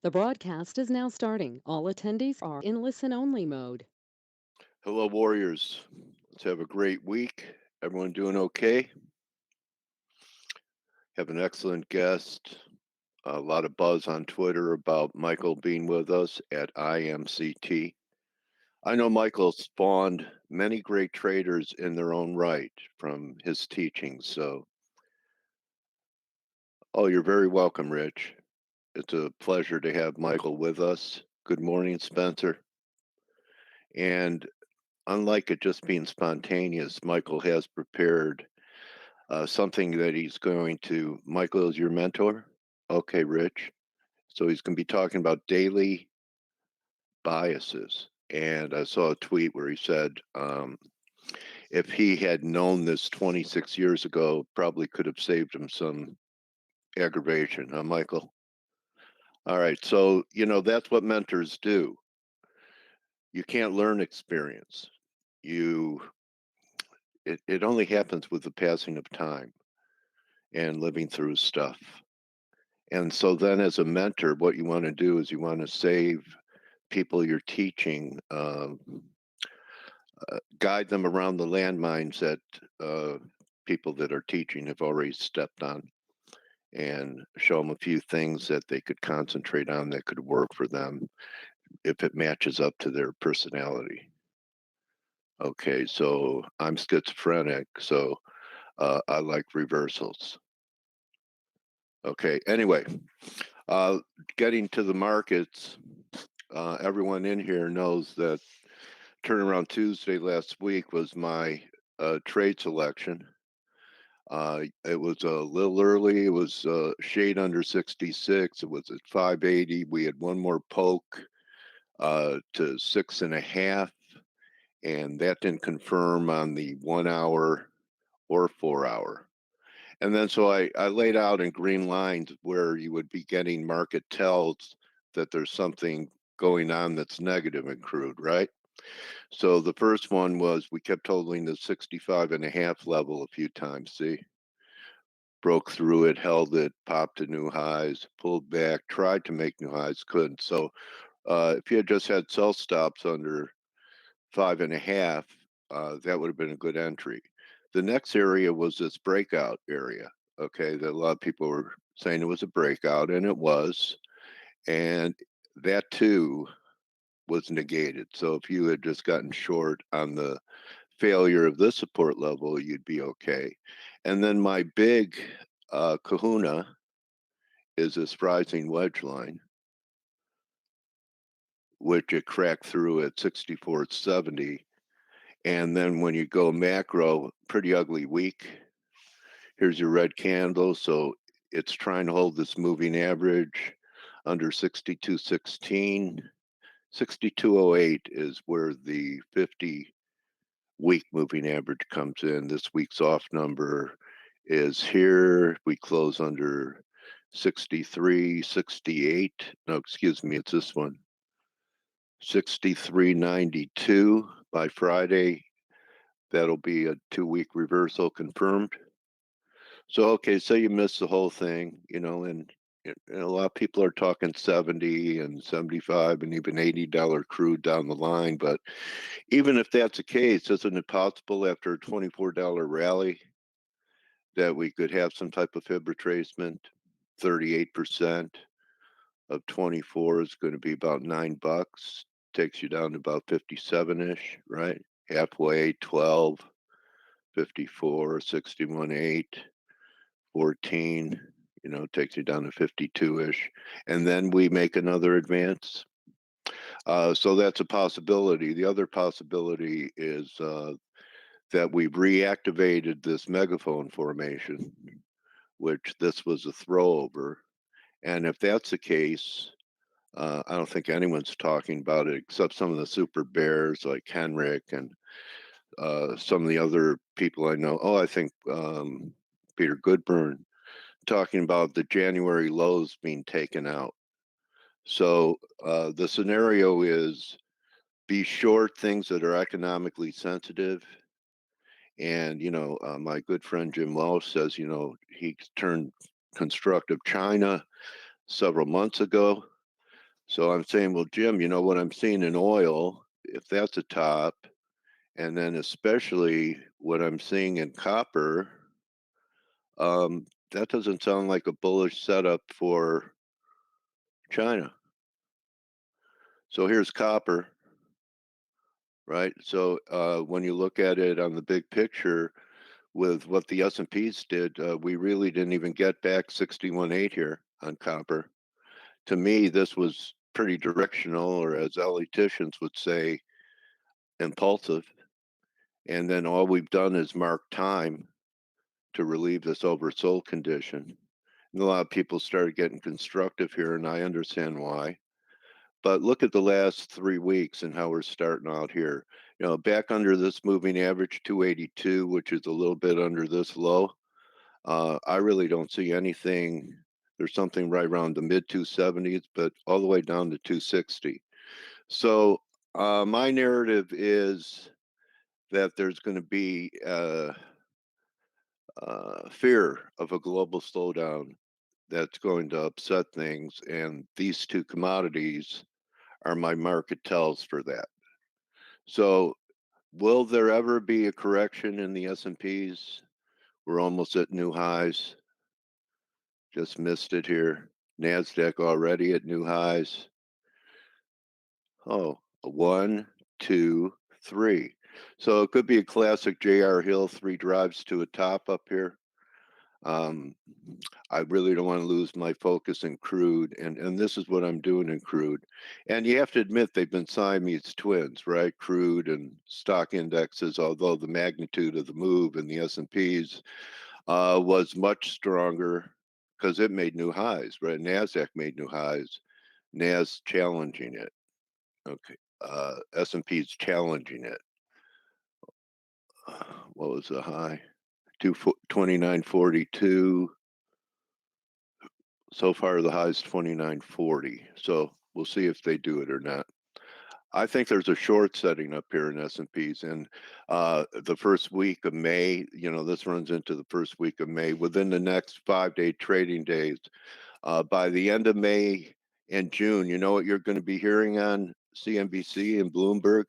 The broadcast is now starting. All attendees are in listen-only mode. Hello, Warriors. Let's have a great week. Everyone doing okay? Have an excellent guest. A lot of buzz on Twitter about Michael being with us at IMCT. I know Michael spawned many great traders in their own right from his teachings. You're very welcome, Rich. It's a pleasure to have Michael with us. Good morning, Spencer. And unlike it just being spontaneous, Michael has prepared something that he's going to. Michael is your mentor? Okay, Rich. So he's going to be talking about daily biases. And I saw a tweet where he said if he had known this 26 years ago, probably could have saved him some aggravation, huh, Michael? All right. So, that's what mentors do. You can't learn experience. You, it only happens with the passing of time and living through stuff. And so then, as a mentor, what you want to do is you want to save people you're teaching, guide them around the landmines that people that are teaching have already stepped on, and show them a few things that they could concentrate on that could work for them if it matches up to their personality. Okay, so I'm schizophrenic, so I like reversals. Okay, anyway, uh, getting to the markets. Everyone in here knows that Turnaround Tuesday last week was my trade selection. It was a little early. It was shade under 66. It was at 580. We had one more poke to 6.5, and that didn't confirm on the 1 hour or 4 hour. And then so I laid out in green lines where you would be getting market tells that there's something going on that's negative in crude, right? So the first one was we kept holding the 65.5 level a few times. See, broke through it, held it, popped to new highs, pulled back, tried to make new highs, couldn't. So if you had just had sell stops under 5.5, that would have been a good entry. The next area was this breakout area. Okay, that a lot of people were saying it was a breakout, and it was. And that too was negated. So if you had just gotten short on the failure of this support level, you'd be okay. And then my big kahuna is this rising wedge line, which it cracked through at 64.70. And then when you go macro, pretty ugly week. Here's your red candle. So it's trying to hold this moving average under 62.16. 62.08 is where the 50-week moving average comes in. This week's off number is here. We close under 63.68. No, excuse me, it's this one. 63.92 by Friday. That'll be a 2-week reversal confirmed. So, okay, say you miss the whole thing, and a lot of people are talking 70 and 75 and even $80 crude down the line. But even if that's the case, isn't it possible after a $24 rally that we could have some type of fib retracement? 38% of 24 is going to be about $9, takes you down to about 57-ish, right? Halfway, 12, 54, 61.8, 14, takes you down to 52-ish. And then we make another advance. So that's a possibility. The other possibility is that we've reactivated this megaphone formation, which this was a throwover. And if that's the case, I don't think anyone's talking about it except some of the super bears like Henrik and some of the other people I know. Oh, I think Peter Goodburn talking about the January lows being taken out. So the scenario is be short things that are economically sensitive. And, my good friend Jim Welsh says, he turned constructive China several months ago. So I'm saying, well, Jim, what I'm seeing in oil, if that's a top, and then especially what I'm seeing in copper, that doesn't sound like a bullish setup for China. So here's copper, right? So when you look at it on the big picture with what the S&Ps did, we really didn't even get back 61.8 here on copper. To me, this was pretty directional, or as eliticians would say, impulsive. And then all we've done is mark time to relieve this oversold condition. And a lot of people started getting constructive here, and I understand why. But look at the last 3 weeks and how we're starting out here. Back under this moving average 282, which is a little bit under this low. I really don't see anything. There's something right around the mid 270s, but all the way down to 260. So my narrative is that there's going to be fear of a global slowdown that's going to upset things, and these two commodities are my market tells for that. So, will there ever be a correction in the S&Ps? We're almost at new highs. Just missed it here. Nasdaq already at new highs. Oh, a one, two, three. So it could be a classic J.R. Hill, three drives to a top up here. Um, I really don't want to lose my focus in crude, and this is what I'm doing in crude. And you have to admit they've been Siamese twins, right? Crude and stock indexes, although the magnitude of the move in the S&Ps was much stronger because it made new highs, right? Nasdaq made new highs. Nas challenging it. Okay, S&P's challenging it. What was the high? 29.42. So far, the high is 29.40. So we'll see if they do it or not. I think there's a short setting up here in S&Ps, and the first week of May. This runs into the first week of May. Within the next 5-day trading days, by the end of May and June, you know what you're going to be hearing on CNBC and Bloomberg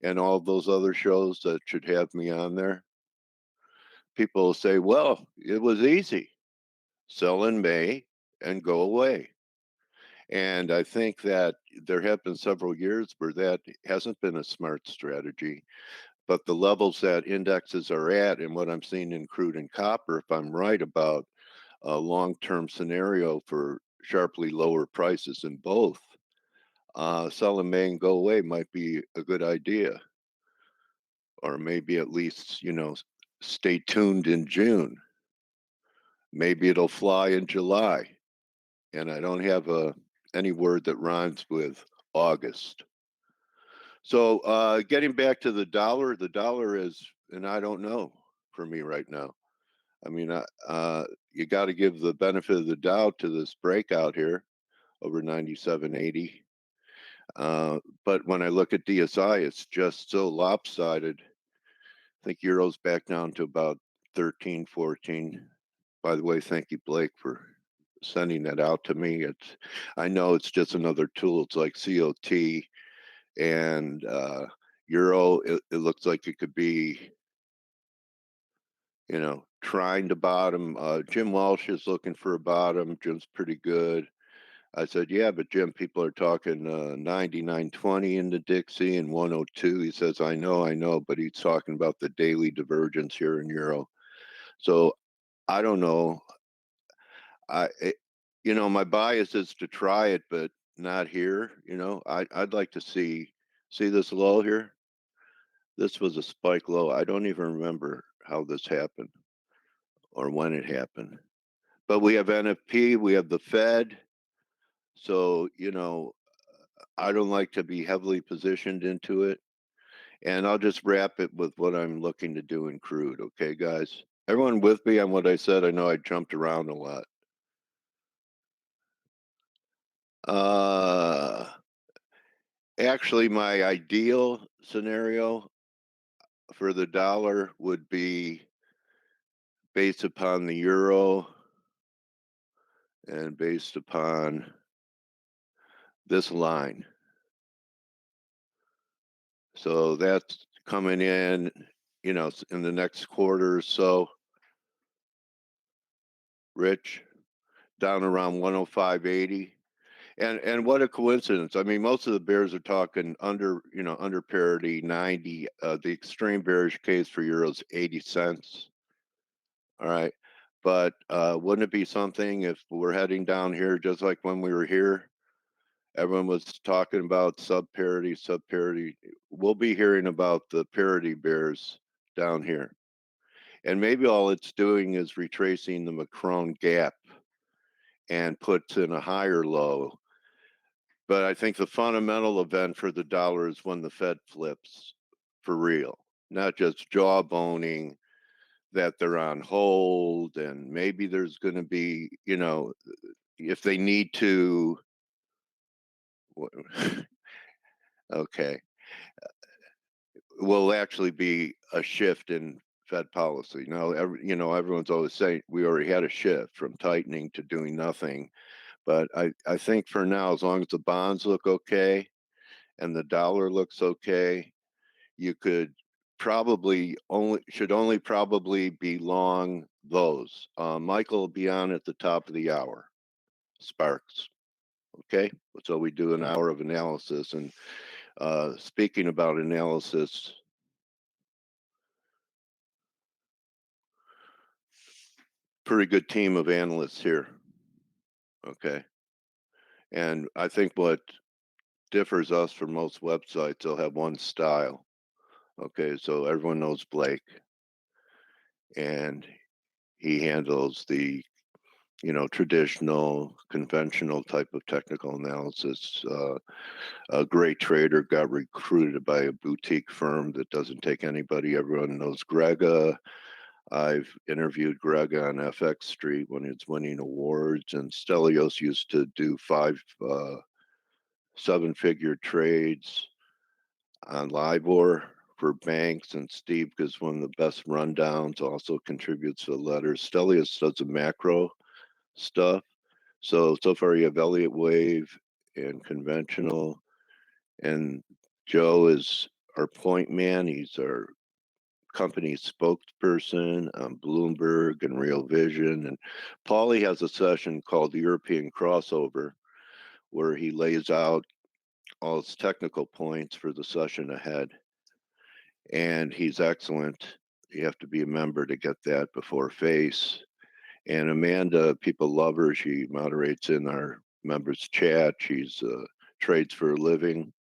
and all those other shows that should have me on there. People will say, "Well, it was easy. Sell in May and go away." And I think that there have been several years where that hasn't been a smart strategy. But the levels that indexes are at, and what I'm seeing in crude and copper, if I'm right about a long-term scenario for sharply lower prices in both, sell in May and go away might be a good idea. Or maybe at least, stay tuned in June. Maybe it'll fly in July. And I don't have any word that rhymes with August. So getting back to the dollar is, and I don't know for me right now. I mean, you got to give the benefit of the doubt to this breakout here over 97.80. But when I look at DSI, it's just so lopsided. I think Euro's back down to about 13, 14. By the way, thank you, Blake, for sending that out to me. I know it's just another tool. It's like COT and Euro. It looks like it could be, trying to bottom. Jim Walsh is looking for a bottom. Jim's pretty good. I said, yeah, but Jim, people are talking 99.20 into Dixie and 102. He says, I know, but he's talking about the daily divergence here in Euro. So I don't know. My bias is to try it, but not here. I'd like to see this low here. This was a spike low. I don't even remember how this happened or when it happened. But we have NFP, we have the Fed. So, I don't like to be heavily positioned into it. And I'll just wrap it with what I'm looking to do in crude. Okay, guys? Everyone with me on what I said? I know I jumped around a lot. Uh, Actually, my ideal scenario for the dollar would be based upon the euro and based upon this line. So that's coming in, in the next quarter or so, Rich, down around 105.80. And what a coincidence. I mean, most of the bears are talking under parity, 90. The extreme bearish case for euros, 80 cents. All right. But wouldn't it be something if we're heading down here, just like when we were here, everyone was talking about sub parity. We'll be hearing about the parity bears down here. And maybe all it's doing is retracing the Macron gap and puts in a higher low. But I think the fundamental event for the dollar is when the Fed flips for real, not just jawboning that they're on hold and maybe there's going to be, if they need to. Okay, will actually be a shift in Fed policy. Now, everyone's always saying we already had a shift from tightening to doing nothing. But I think for now, as long as the bonds look okay and the dollar looks okay, you could should only probably be long those. Michael will be on at the top of the hour. Sparks. Okay, so we do an hour of analysis. And speaking about analysis, pretty good team of analysts here. Okay, and I think what differs us from most websites, they'll have one style. Okay, so everyone knows Blake, and he handles the traditional, conventional type of technical analysis. A great trader got recruited by a boutique firm that doesn't take anybody. Everyone knows Grega. I've interviewed Grega on FX Street when he was winning awards, and Stelios used to do 7-figure trades on LIBOR for banks, and Steve gives one of the best rundowns, also contributes to the letters. Stelios does the macro stuff. So far you have Elliott Wave and conventional, and Joe is our point man. He's our company spokesperson on Bloomberg and Real Vision. And Paulie has a session called the European Crossover, where he lays out all his technical points for the session ahead. And he's excellent. You have to be a member to get that before face. And Amanda, people love her. She moderates in our members chat. She's trades for a living,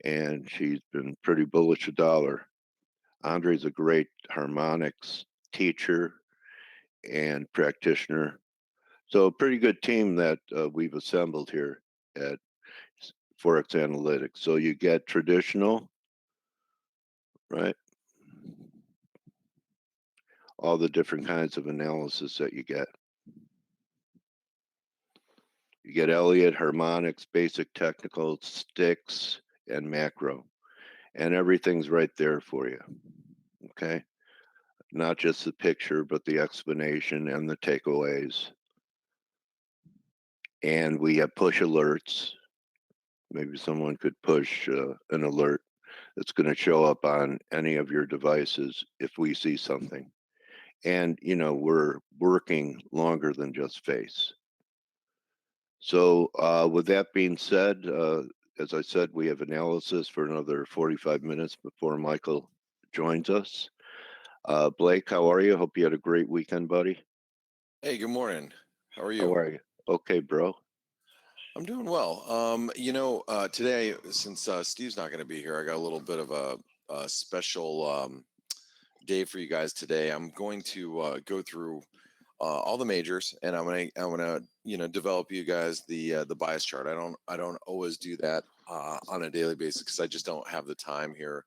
and she's been pretty bullish the dollar. Andre's a great harmonics teacher and practitioner. So a pretty good team that we've assembled here at ForexAnalytix. So you get traditional, right? All the different kinds of analysis that you get. You get Elliott, harmonics, basic technical, sticks, and macro. And everything's right there for you. Okay? Not just the picture, but the explanation and the takeaways. And we have push alerts. Maybe someone could push an alert that's going to show up on any of your devices if we see something. And, we're working longer than just face. So with that being said, as I said, we have analysis for another 45 minutes before Michael joins us. Blake, how are you? Hope you had a great weekend, buddy. Hey, good morning. How are How you? are you? Okay, bro. I'm doing well. Today, since Steve's not going to be here, I got a little bit of a special day for you guys today. I'm going to go through all the majors, and I'm gonna develop you guys the bias chart. I don't always do that on a daily basis because I just don't have the time here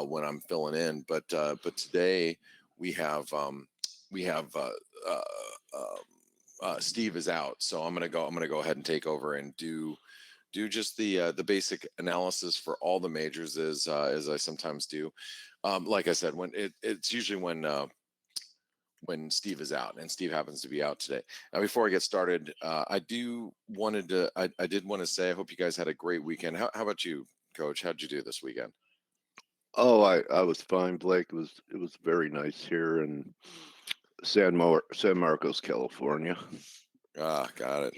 when I'm filling in. But today we have Steve is out, so I'm gonna go ahead and take over and do just the basic analysis for all the majors as I sometimes do. Like I said, when it's usually when Steve is out, and Steve happens to be out today. Now, before I get started, I did want to say I hope you guys had a great weekend. How about you, Coach? How'd you do this weekend? Oh, I was fine, Blake. It was very nice here in San Marcos, California. Ah, got it.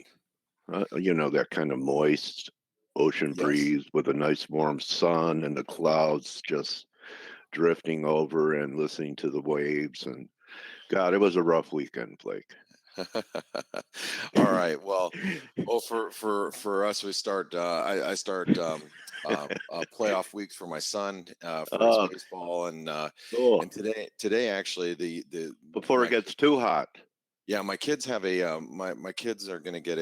That kind of moist ocean Yes. breeze with a nice warm sun and the clouds just drifting over and listening to the waves. And God, it was a rough weekend, Blake. All right. Well, for us, we start. I start playoff weeks for my son for his Uh, baseball, oh, and today actually before it my gets too hot. yeah, my kids have my kids are going to get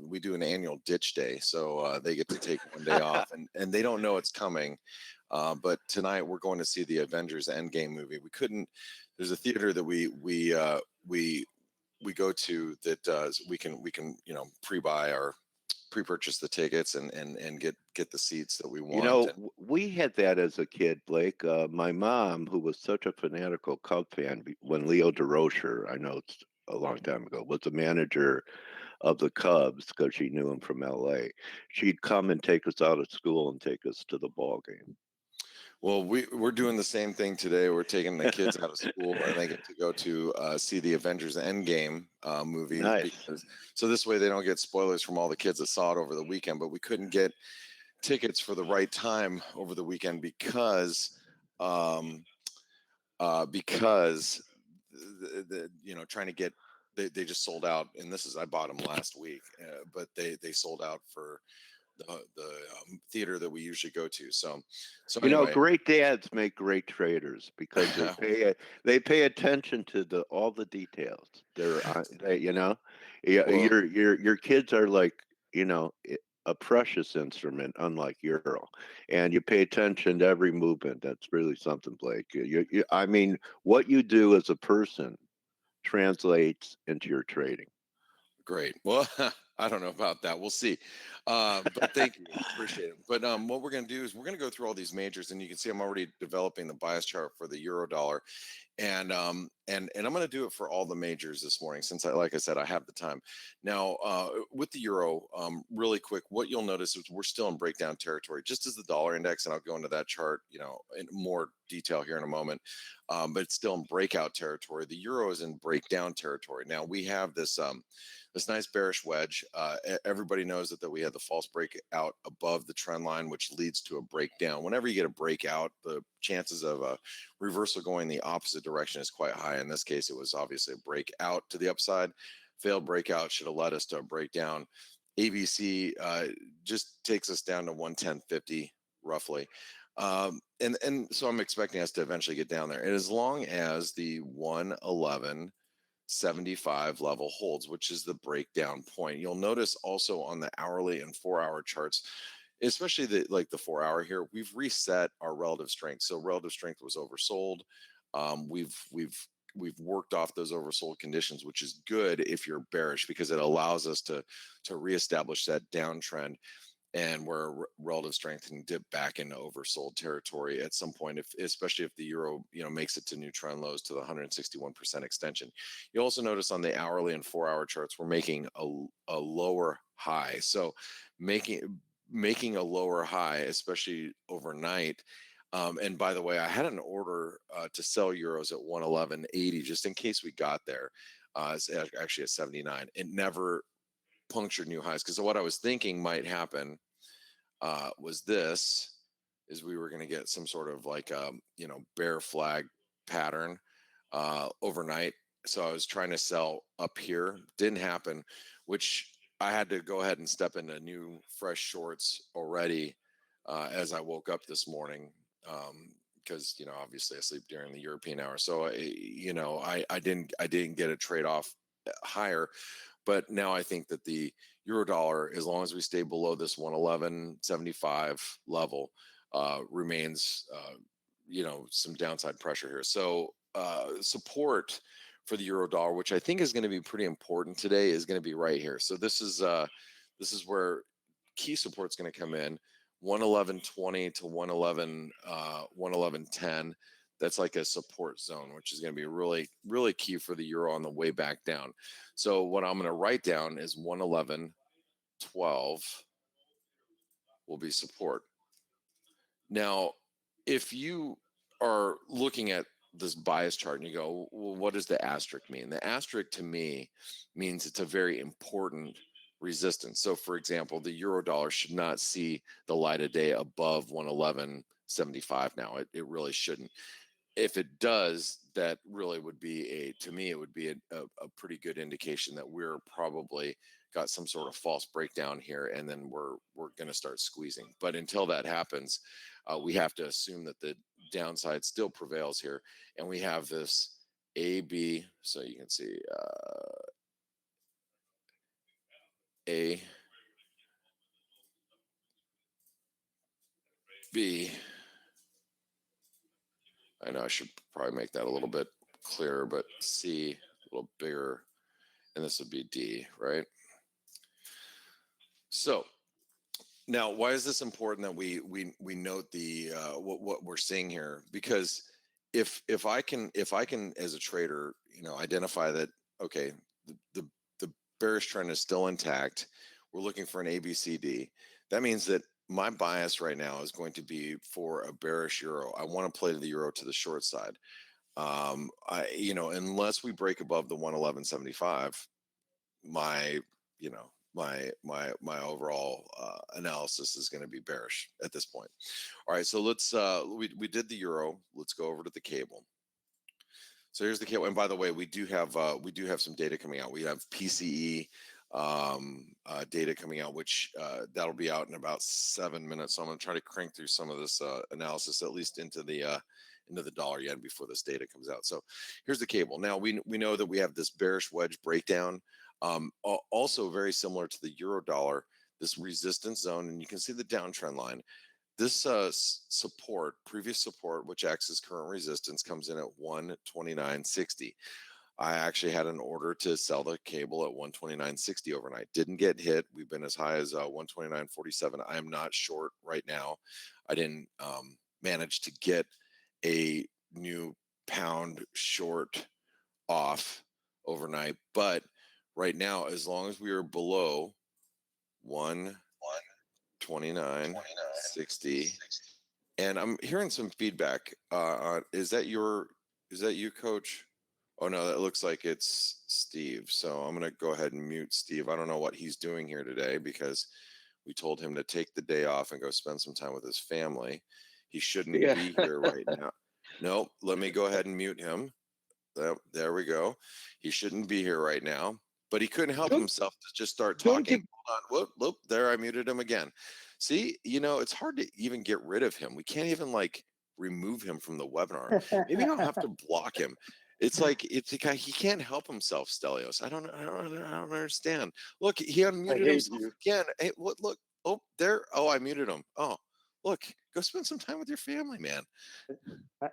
we do an annual ditch day, so they get to take one day off, and they don't know it's coming. But tonight we're going to see the Avengers Endgame movie. We couldn't. There's a theater that we go to that we can pre-buy or pre-purchase the tickets and get the seats that we want. And We had that as a kid, Blake. My mom, who was such a fanatical Cub fan, when Leo DeRocher, I know it's a long time ago, was the manager of the Cubs because she knew him from LA. She'd come and take us out of school and take us to the ball game. well, we're doing the same thing today. We're taking the kids out of school, and they get to go to see the Avengers Endgame movie, Nice. because so this way they don't get spoilers from all the kids that saw it over the weekend. But we couldn't get tickets for the right time over the weekend because trying to get they just sold out, and I bought them last week, but they sold out for the theater that we usually go to. So anyway. Great dads make great traders because they pay attention to all the details. Yeah, Well, your kids are like, a precious instrument, unlike Euro, and you pay attention to every movement. That's really something, Blake. I mean, what you do as a person translates into your trading. great. Well, I don't know about that. We'll see. But thank you. Appreciate it. But what we're going to do is we're going to go through all these majors, and you can see I'm already developing the bias chart for the euro dollar. And I'm going to do it for all the majors this morning, since like I said, I have the time now. With the euro, really quick, what you'll notice is we're still in breakdown territory, just as the dollar index, and I'll go into that chart, in more detail here in a moment. But it's still in breakout territory. The euro is in breakdown territory. Now we have this nice bearish wedge. Everybody knows that we had the false breakout above the trend line, which leads to a breakdown. Whenever you get a breakout, the chances of a reversal going the opposite direction is quite high. In this case, it was obviously a breakout to the upside. Failed breakout should have led us to a breakdown. ABC just takes us down to 110.50 roughly. And so I'm expecting us to eventually get down there. And as long as the 111.75 level holds, which is the breakdown point. You'll notice also on the hourly and 4-hour charts, especially the 4-hour here, we've reset our relative strength. So relative strength was oversold. We've worked off those oversold conditions, which is good if you're bearish, because it allows us to reestablish that downtrend, and where relative strength can dip back into oversold territory at some point, especially if the euro makes it to new trend lows to the 161% extension. You also notice on the hourly and 4-hour charts we're making a lower high. So making a lower high, especially overnight. And by the way, I had an order to sell euros at 111.80 just in case we got there. It's actually at 79. It never punctured new highs, because what I was thinking might happen was we were going to get some sort of bear flag pattern overnight. So I was trying to sell up here. Didn't happen, which I had to go ahead and step into new fresh shorts already as I woke up this morning, because obviously I sleep during the European hour. So I didn't get a trade off higher. But now I think that the euro dollar, as long as we stay below this 111.75 level, remains some downside pressure here. So support for the euro dollar, which I think is going to be pretty important today, is going to be right here. So this is where key support is going to come in. 111.20 to 111.10. That's like a support zone, which is going to be really, really key for the euro on the way back down. So what I'm going to write down is 111.12 will be support. Now, if you are looking at this bias chart and you go, well, what does the asterisk mean? The asterisk to me means it's a very important resistance. So, for example, the euro dollar should not see the light of day above 111.75 now. It really shouldn't. If it does, that really would be to me, it would be a pretty good indication that we're probably got some sort of false breakdown here, and then we're going to start squeezing. But until that happens, we have to assume that the downside still prevails here, and we have this AB. So you can see A, B. I know I should probably make that a little bit clearer, but C a little bigger, and this would be D, right? So now, why is this important that we note the what we're seeing here? Because if I can as a trader, identify that, okay, the bearish trend is still intact. We're looking for an ABCD. That means that my bias right now is going to be for a bearish euro. I want to play the euro to the short side. Unless we break above the 111.75, my my overall analysis is going to be bearish at this point. All right, so let's we did the euro. Let's go over to the cable. So here's the cable, and by the way, we do have some data coming out. We have PCE data coming out, which that'll be out in about 7 minutes. So I'm going to try to crank through some of this analysis, at least into the dollar yen before this data comes out. So here's the cable. Now we know that we have this bearish wedge breakdown. Also very similar to the euro dollar, this resistance zone, and you can see the downtrend line. This previous support, which acts as current resistance, comes in at 129.60. I actually had an order to sell the cable at 129.60 overnight. Didn't get hit. We've been as high as 129.47. I am not short right now. I didn't manage to get a new pound short off overnight, but right now, as long as we are below 129.60, and I'm hearing some feedback. Is that you, Coach? Oh no, that looks like it's Steve. So I'm gonna go ahead and mute Steve. I don't know what he's doing here today because we told him to take the day off and go spend some time with his family. He shouldn't be here right now. No, let me go ahead and mute him. There we go. He shouldn't be here right now, but he couldn't help himself to just start talking. Hold on. Whoop, there, I muted him again. See, it's hard to even get rid of him. We can't even remove him from the webinar. Maybe I'll have to block him. It's like he can't help himself, Stelios. I don't understand. Look, he unmuted himself again. Hey, look. Oh, there. Oh, I muted him. Oh, look, go spend some time with your family, man.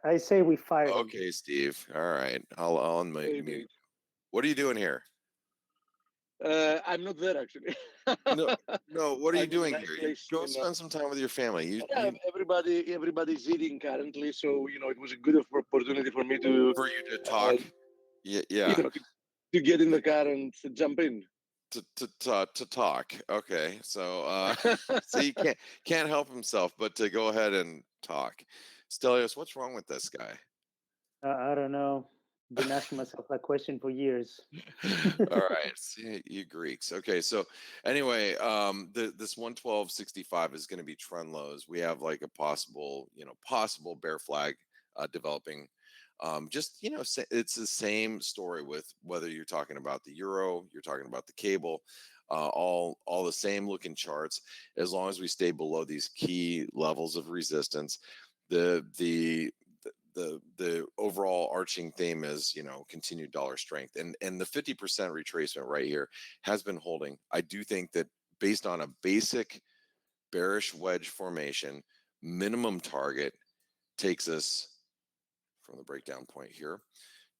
I say we fire him. Okay, Steve. All right. I'll unmute you. What are you doing here? I'm not there actually. No. What are you doing here? Go spend some time with your family. Everybody's eating currently, so it was a good opportunity for me to talk. Yeah. To get in the car and to jump in. To talk. Okay, so so he can't help himself but to go ahead and talk. Stelios, what's wrong with this guy? I don't know. Been asking myself that question for years. All right, see, you Greeks. Okay, so anyway, this 112.65 is going to be trend lows. We have a possible bear flag developing. It's the same story with whether you're talking about the euro, you're talking about the cable, all the same looking charts. As long as we stay below these key levels of resistance, the overall arching theme is continued dollar strength, and the 50% retracement right here has been holding. I do think that based on a basic bearish wedge formation, minimum target takes us from the breakdown point here,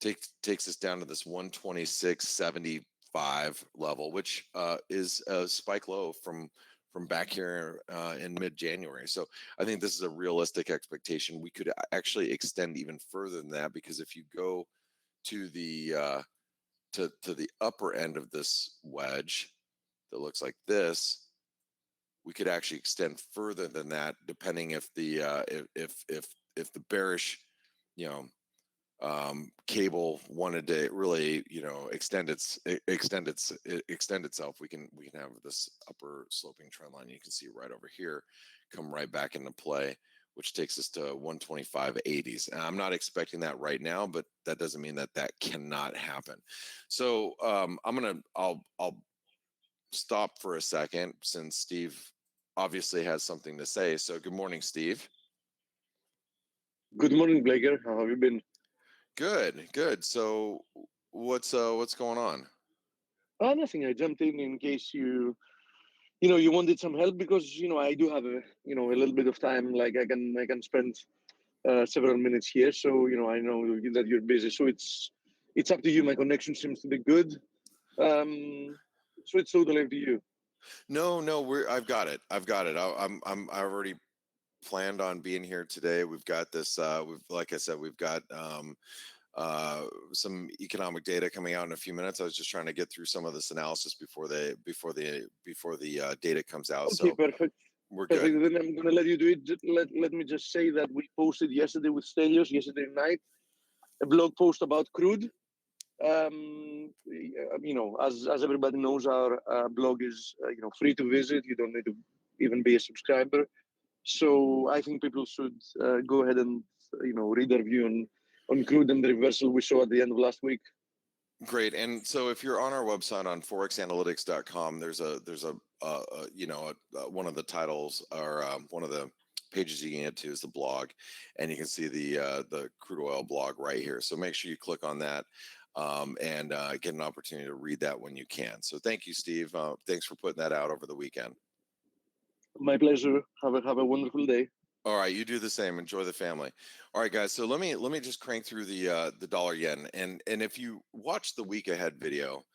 takes us down to this 126.75 level, which is a spike low from from back here in mid-January. So I think this is a realistic expectation. We could actually extend even further than that, because if you go to the to the upper end of this wedge that looks like this, we could actually extend further than that, depending if the if the bearish, you know, cable wanted to really, you know, extend itself. We can have this upper sloping trend line you can see right over here come right back into play, which takes us to 125.80s. And I'm not expecting that right now, but that doesn't mean that that cannot happen. So I'll stop for a second, since Steve obviously has something to say. So good morning, Steve. Good morning, Blaker. How have you been? Good, good. So what's going on? Nothing. I jumped in case you wanted some help, because I do have a little bit of time. Like I can spend several minutes here. So I know that you're busy. So it's up to you. My connection seems to be good. So it's totally up to you. No, I've got it. I already planned on being here today. We've got this. Like I said, we've got some economic data coming out in a few minutes. I was just trying to get through some of this analysis before the data comes out. Okay, So perfect. we're Perfect. good. Then I'm gonna let you do it. Let me just say that we posted yesterday with Stelios, yesterday night, a blog post about crude. As everybody knows, our blog is free to visit. You don't need to even be a subscriber. So I think people should go ahead and read our view on crude and the reversal we saw at the end of last week. Great. And so if you're on our website on ForexAnalytix.com, there's one of the titles, or one of the pages you can get to is the blog, and you can see the crude oil blog right here. So make sure you click on that and get an opportunity to read that when you can. So thank you, Steve. Thanks for putting that out over the weekend. My pleasure. Have a wonderful day. All right, you do the same. Enjoy the family. All right, guys. So let me just crank through the dollar yen, and if you watch the week ahead video,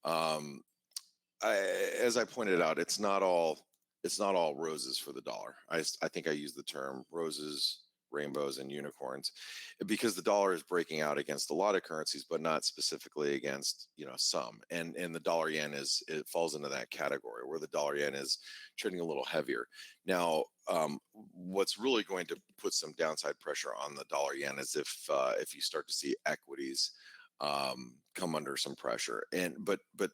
as I pointed out, it's not all roses for the dollar. I think I used the term roses, rainbows, and unicorns, because the dollar is breaking out against a lot of currencies, but not specifically against some. And the dollar yen it falls into that category, where the dollar yen is trading a little heavier. Now, what's really going to put some downside pressure on the dollar yen is if you start to see equities come under some pressure. But the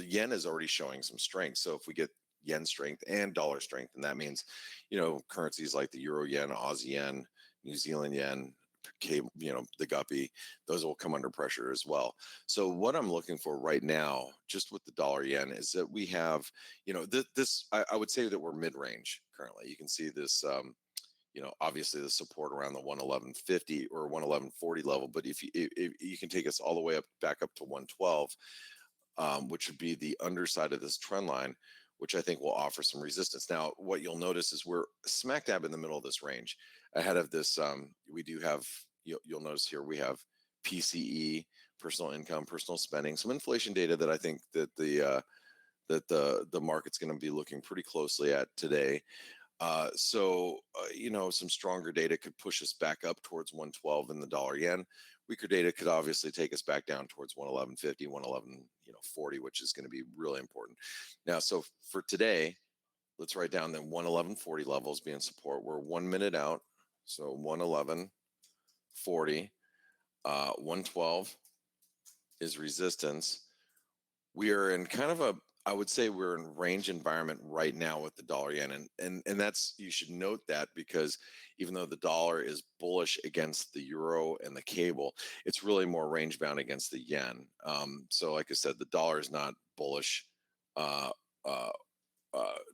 yen is already showing some strength. So if we get yen strength and dollar strength, and that means currencies like the euro yen, Aussie yen, New Zealand yen, the guppy, those will come under pressure as well. So what I'm looking for right now, just with the dollar yen, is that we have this I would say that we're mid-range currently. You can see this obviously the support around the 111.50 or 111.40 level, but if you can take us all the way back up to 112, which would be the underside of this trend line, which I think will offer some resistance. Now, what you'll notice is we're smack dab in the middle of this range. Ahead of this, we do have, you'll notice here, we have PCE, personal income, personal spending, some inflation data that I think that the market's going to be looking pretty closely at today. Some stronger data could push us back up towards 112 in the dollar yen. Weaker data could obviously take us back down towards 111.50, 111.40, which is going to be really important. Now, so for today, let's write down that 111.40 levels being support. We're 1 minute out, so 111.40, 112 is resistance. We are in kind of I would say we're in range environment right now with the dollar yen. And that's, you should note that, because even though the dollar is bullish against the euro and the cable, it's really more range bound against the yen. So like I said, the dollar is not bullish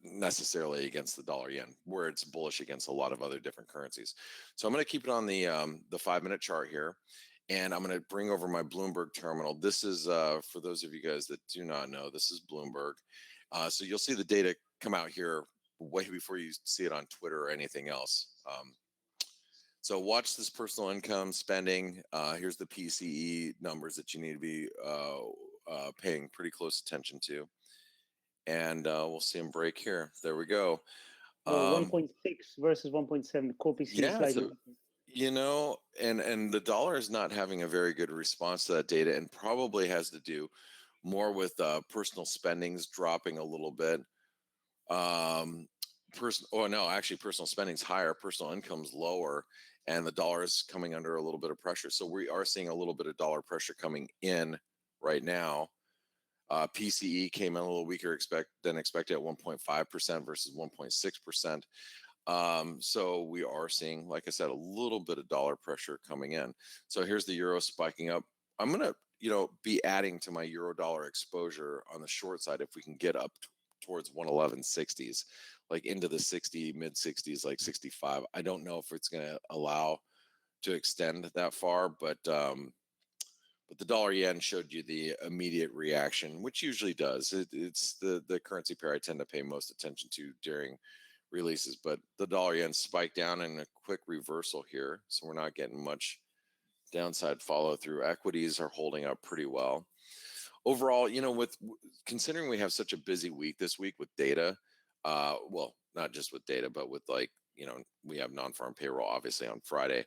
necessarily against the dollar yen, where it's bullish against a lot of other different currencies. So I'm going to keep it on the 5-minute chart here. And I'm going to bring over my Bloomberg terminal. This is, for those of you guys that do not know, this is Bloomberg. So you'll see the data come out here way before you see it on Twitter or anything else. So watch this personal income spending. Here's the PCE numbers that you need to be paying pretty close attention to. and we'll see them break here. There we go. 1.6 versus 1.7. Core PCE Yeah, slightly. so, you know, and the dollar is not having a very good response to that data, and probably has to do more with personal spendings dropping a little bit. Actually, personal spending's higher, personal income's lower, and the dollar is coming under a little bit of pressure. So we are seeing a little bit of dollar pressure coming in right now. PCE came in a little weaker than expected at 1.5% versus 1.6%. So we are seeing, like I said, a little bit of dollar pressure coming in. So here's the euro spiking up. I'm gonna, be adding to my euro dollar exposure on the short side if we can get up towards 111.60s, like into the mid 60s, like 65. I don't know if it's gonna allow to extend that far, but the dollar yen showed you the immediate reaction, which usually does. It's the currency pair I tend to pay most attention to during releases, but the dollar yen spiked down in a quick reversal here, so we're not getting much downside follow through. Equities are holding up pretty well overall. With considering we have such a busy week this week with data, well, not just with data, but with we have non-farm payroll obviously on Friday,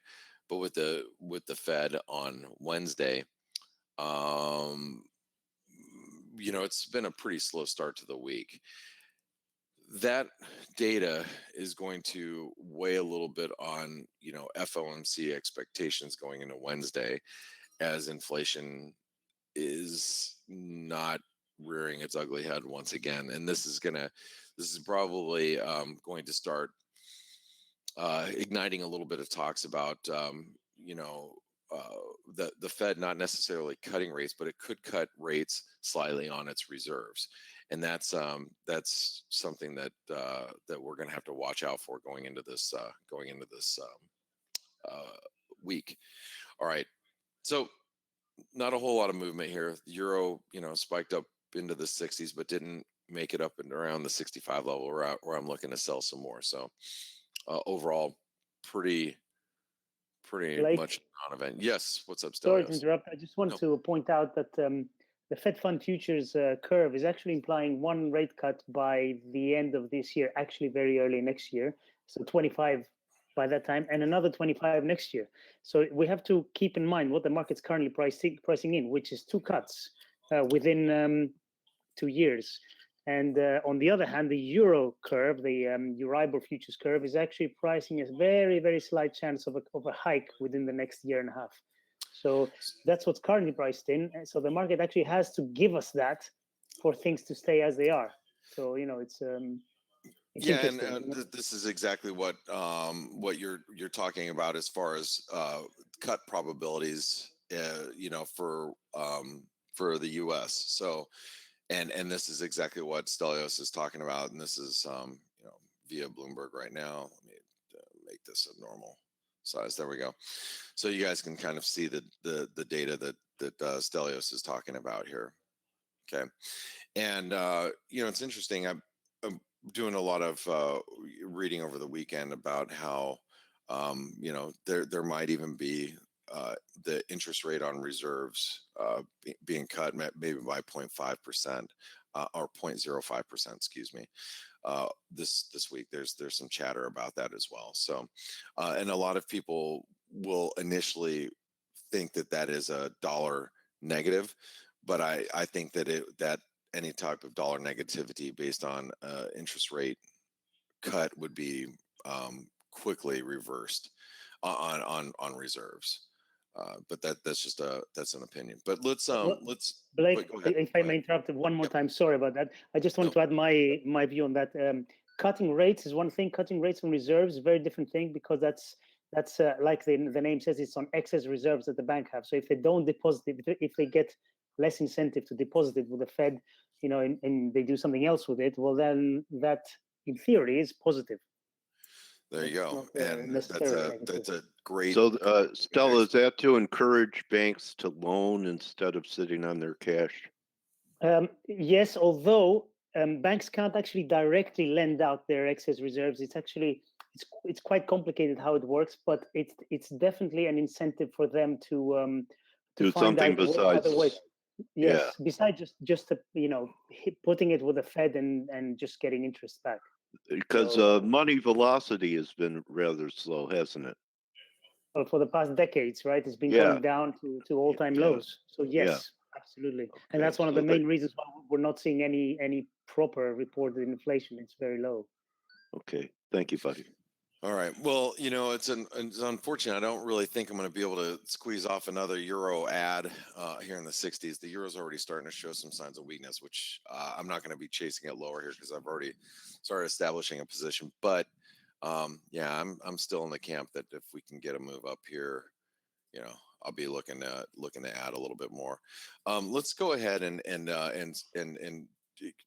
but with the Fed on Wednesday, it's been a pretty slow start to the week. That data is going to weigh a little bit on, FOMC expectations going into Wednesday, as inflation is not rearing its ugly head once again. And this is probably going to start igniting a little bit of talks about, the Fed not necessarily cutting rates, but it could cut rates slightly on its reserves, and that's something that we're going to have to watch out for going into this week. All right, so not a whole lot of movement here. The euro, spiked up into the 60s, but didn't make it up and around the 65 level where I'm looking to sell some more. So overall, pretty Blake, much non-event. Yes, what's up, sorry to Stelios? interrupt. I just want to point out that the Fed Fund futures curve is actually implying one rate cut by the end of this year, actually very early next year. So 25 by that time, and another 25 next year. So we have to keep in mind what the market's currently pricing in, which is 2 cuts within 2 years. And on the other hand, the euro curve, the Euribor futures curve, is actually pricing a very, very slight chance of a hike within the next year and a half. So that's what's currently priced in. And so the market actually has to give us that for things to stay as they are. So it's yeah, and this is exactly what you're talking about as far as cut probabilities, for the U.S. So. And this is exactly what Stelios is talking about, and this is via Bloomberg right now. Let me make this a normal size. There we go. So you guys can kind of see the data that Stelios is talking about here. Okay, and it's interesting. I'm doing a lot of reading over the weekend about how there might even be the interest rate on reserves being cut maybe by 0.5% or 0.05%, excuse me. This week, there's some chatter about that as well. So, and a lot of people will initially think that is a dollar negative, but I think that any type of dollar negativity based on interest rate cut would be quickly reversed on reserves. But that's an opinion. But let's Blake, go ahead. if I may interrupt one more time, sorry about that. I just want to add my view on that. Cutting rates is one thing. Cutting rates on reserves is a very different thing, because that's like the name says, it's on excess reserves that the bank have. So if they don't deposit it, if they get less incentive to deposit it with the Fed, and they do something else with it, well, then that in theory is positive. There you go. And that's a great. So, Stella, is that to encourage banks to loan instead of sitting on their cash? Yes, although banks can't actually directly lend out their excess reserves. It's actually it's quite complicated how it works, but it's definitely an incentive for them to do find something out other ways. besides Yes, Yeah, besides just putting it with the Fed and just getting interest back. because So money velocity has been rather slow, hasn't it? for the past decades, right, it's been Yeah, coming down to all-time yeah, lows. So yeah. yes, absolutely, and Okay, that's one of the so that main reasons why we're not seeing any proper reported inflation. It's very low. okay. Thank you, buddy. All right. Well, it's unfortunate. I don't really think I'm going to be able to squeeze off another euro ad here in the 60s. The euro's already starting to show some signs of weakness, which I'm not going to be chasing it lower here because I've already started establishing a position. But yeah, I'm still in the camp that if we can get a move up here, I'll be looking to add a little bit more. Let's go ahead and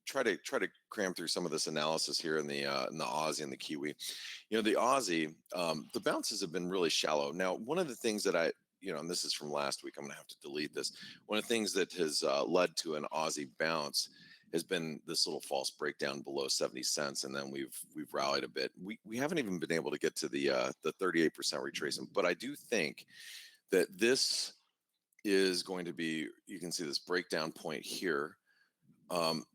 try to cram through some of this analysis here in the Aussie and the Kiwi. The Aussie, the bounces have been really shallow. Now, one of the things that and this is from last week, I'm going to have to delete this. One of the things that has led to an Aussie bounce has been this little false breakdown below 70 cents, and then we've rallied a bit. We haven't even been able to get to the 38% retracement, but I do think that this is going to be, you can see this breakdown point here.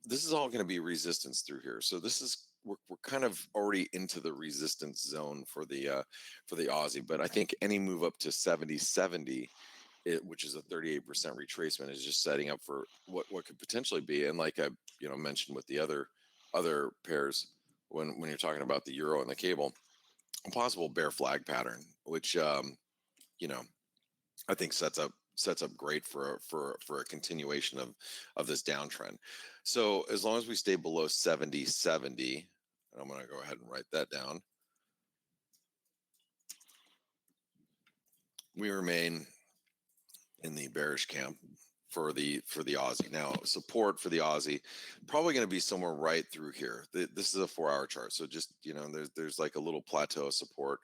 This is all going to be resistance through here. So this is, we're kind of already into the resistance zone for the Aussie, but I think any move up to 70.70, which is a 38% retracement, is just setting up for what could potentially be. And like I mentioned with the other pairs, when you're talking about the euro and the cable, a possible bear flag pattern, which I think sets up great for a continuation of this downtrend. So as long as we stay below 70.70, I'm going to go ahead and write that down. We remain in the bearish camp for the Aussie. Now, support for the Aussie probably going to be somewhere right through here. This is a 4-hour chart, so just there's like a little plateau of support.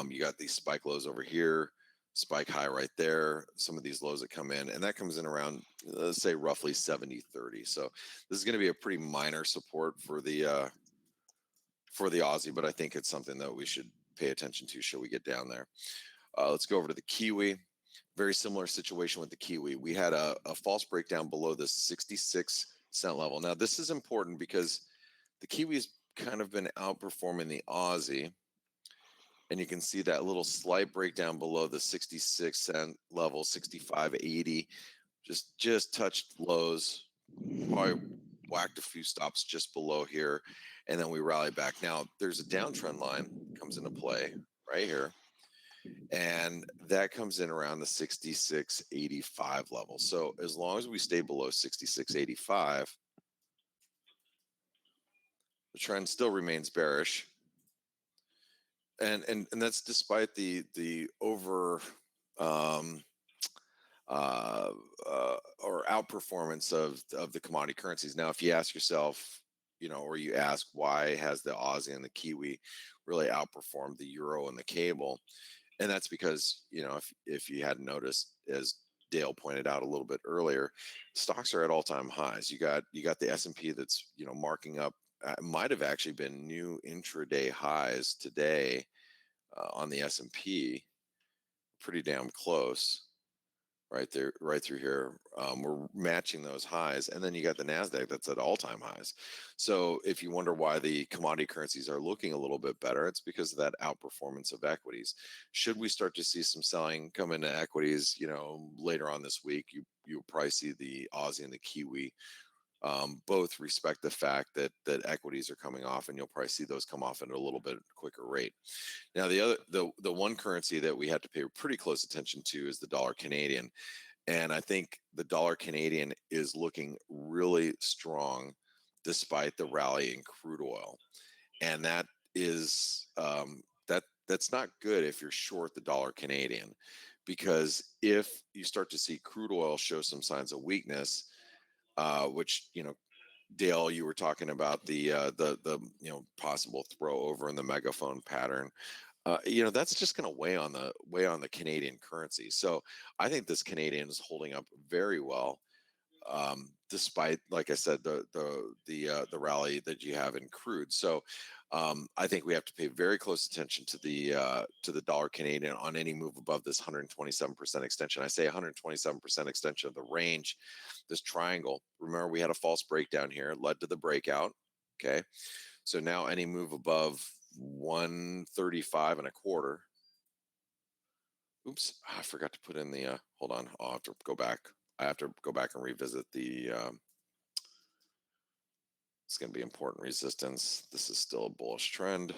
You got these spike lows over here, spike high right there, some of these lows that come in, and that comes in around, let's say, roughly 70.30. So this is going to be a pretty minor support for the Aussie, but I think it's something that we should pay attention to should we get down there. Let's go over to the Kiwi. Very similar situation with the Kiwi. We had a false breakdown below this 66-cent level. Now, this is important because the Kiwi's kind of been outperforming the Aussie. And you can see that little slight breakdown below the 66-cent level, 65.80, just touched lows, probably whacked a few stops just below here, and then we rally back. Now, there's a downtrend line comes into play right here, and that comes in around the 66.85 level. So as long as we stay below 66.85, the trend still remains bearish. And that's despite the over or outperformance of the commodity currencies. Now, if you ask yourself, or you ask why has the Aussie and the Kiwi really outperformed the euro and the cable, and that's because if you hadn't noticed, as Dale pointed out a little bit earlier, stocks are at all-time highs. You got the S&P that's marking up. Might have actually been new intraday highs today on the S&P, pretty damn close, right there, right through here. We're matching those highs, and then you got the Nasdaq that's at all-time highs. So if you wonder why the commodity currencies are looking a little bit better, it's because of that outperformance of equities. Should we start to see some selling come into equities, later on this week, you'll probably see the Aussie and the Kiwi both respect the fact that equities are coming off, and you'll probably see those come off at a little bit quicker rate. Now, the one currency that we have to pay pretty close attention to is the dollar Canadian, and I think the dollar Canadian is looking really strong despite the rally in crude oil, and that is that's not good if you're short the dollar Canadian, because if you start to see crude oil show some signs of weakness, which Dale, you were talking about the possible throw over in the megaphone pattern. That's just going to weigh on the Canadian currency. So I think this Canadian is holding up very well. despite, like I said, the rally that you have in crude. So I think we have to pay very close attention to the dollar Canadian on any move above this 127% extension. I say 127% extension of the range, this triangle. Remember, we had a false breakdown here, led to the breakout. Okay, so now any move above 135 and a quarter. Oops, I forgot to put in the, hold on, I'll have to go back. I have to go back and revisit the, it's going to be important resistance. This is still a bullish trend.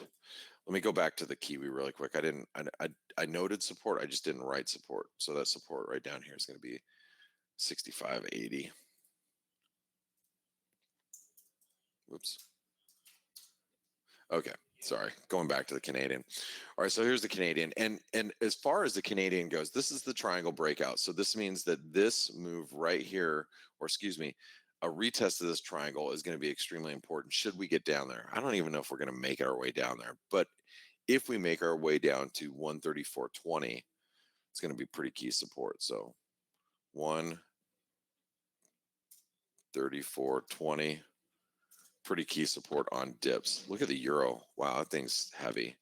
Let me go back to the Kiwi really quick. I noted support. I just didn't write support. So that support right down here is going to be 65.80. Whoops. Okay. Sorry, going back to the Canadian. All right, so here's the Canadian. And as far as the Canadian goes, this is the triangle breakout. So this means that this move right here, or excuse me, a retest of this triangle is going to be extremely important should we get down there. I don't even know if we're going to make our way down there, but if we make our way down to 134.20, it's going to be pretty key support. So 134.20. Pretty key support on dips. Look at the euro. Wow, that thing's heavy.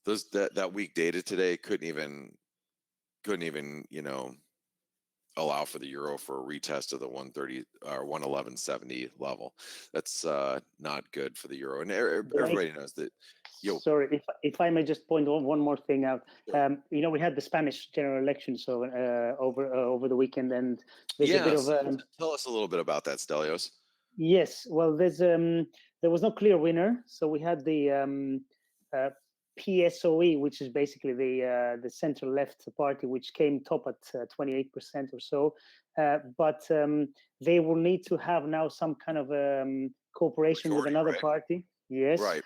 That weak data today couldn't even allow for the euro for a retest of the 130 or 111.70 level. That's not good for the euro, and everybody knows that. Sorry, if I may just point one more thing out. Sure. We had the Spanish general election so over the weekend, and there's a bit of tell us a little bit about that, Stelios. Yes, well, there was no clear winner, so we had the PSOE, which is basically the center left party, which came top at 28% or so. But they will need to have now some kind of cooperation with another party. Yes, right.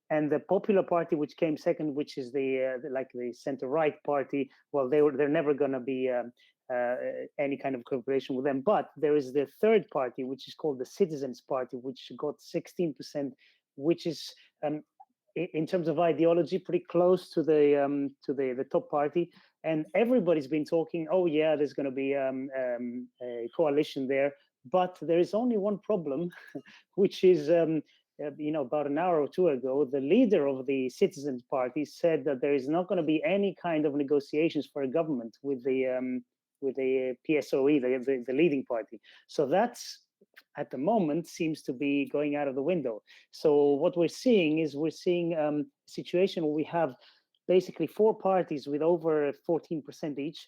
And the Popular Party, which came second, which is the center right party. Well, they're never going to be any kind of cooperation with them. But there is the third party, which is called the Citizens Party, which got 16%, which is in terms of ideology pretty close to the top party. And everybody's been talking, oh yeah, there's going to be a coalition there. But there is only one problem, which is about an hour or two ago, the leader of the Citizens Party said that there is not going to be any kind of negotiations for a government with the PSOE, the leading party. So that's, at the moment, seems to be going out of the window. So what we're seeing is a situation where we have basically four parties with over 14% each,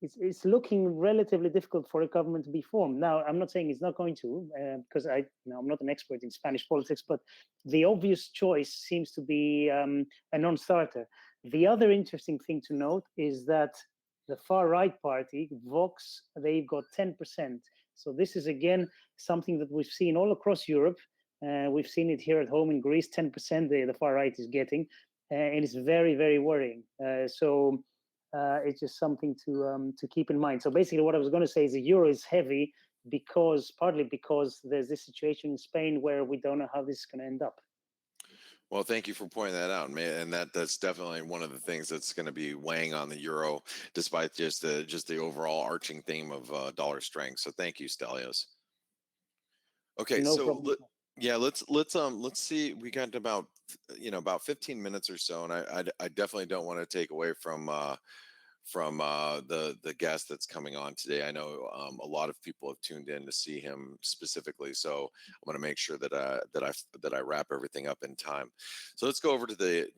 it's looking relatively difficult for a government to be formed. Now, I'm not saying it's not going to, because I'm not an expert in Spanish politics, but the obvious choice seems to be a non-starter. The other interesting thing to note is that the far right party, Vox, they've got 10%. So this is, again, something that we've seen all across Europe. We've seen it here at home in Greece, 10% the far right is getting, and it's very, very worrying. It's just something to keep in mind. So basically what I was going to say is the euro is heavy partly because there's this situation in Spain where we don't know how this is going to end up. Well, thank you for pointing that out, man. And that's definitely one of the things that's going to be weighing on the euro, despite just the overall arching theme of dollar strength. So thank you, Stelios. Okay, no so problem. yeah, let's see. We got about 15 minutes or so, and I definitely don't want to take away from the guest that's coming on today. I know a lot of people have tuned in to see him specifically, so I'm going to make sure that I wrap everything up in time. So let's go over to the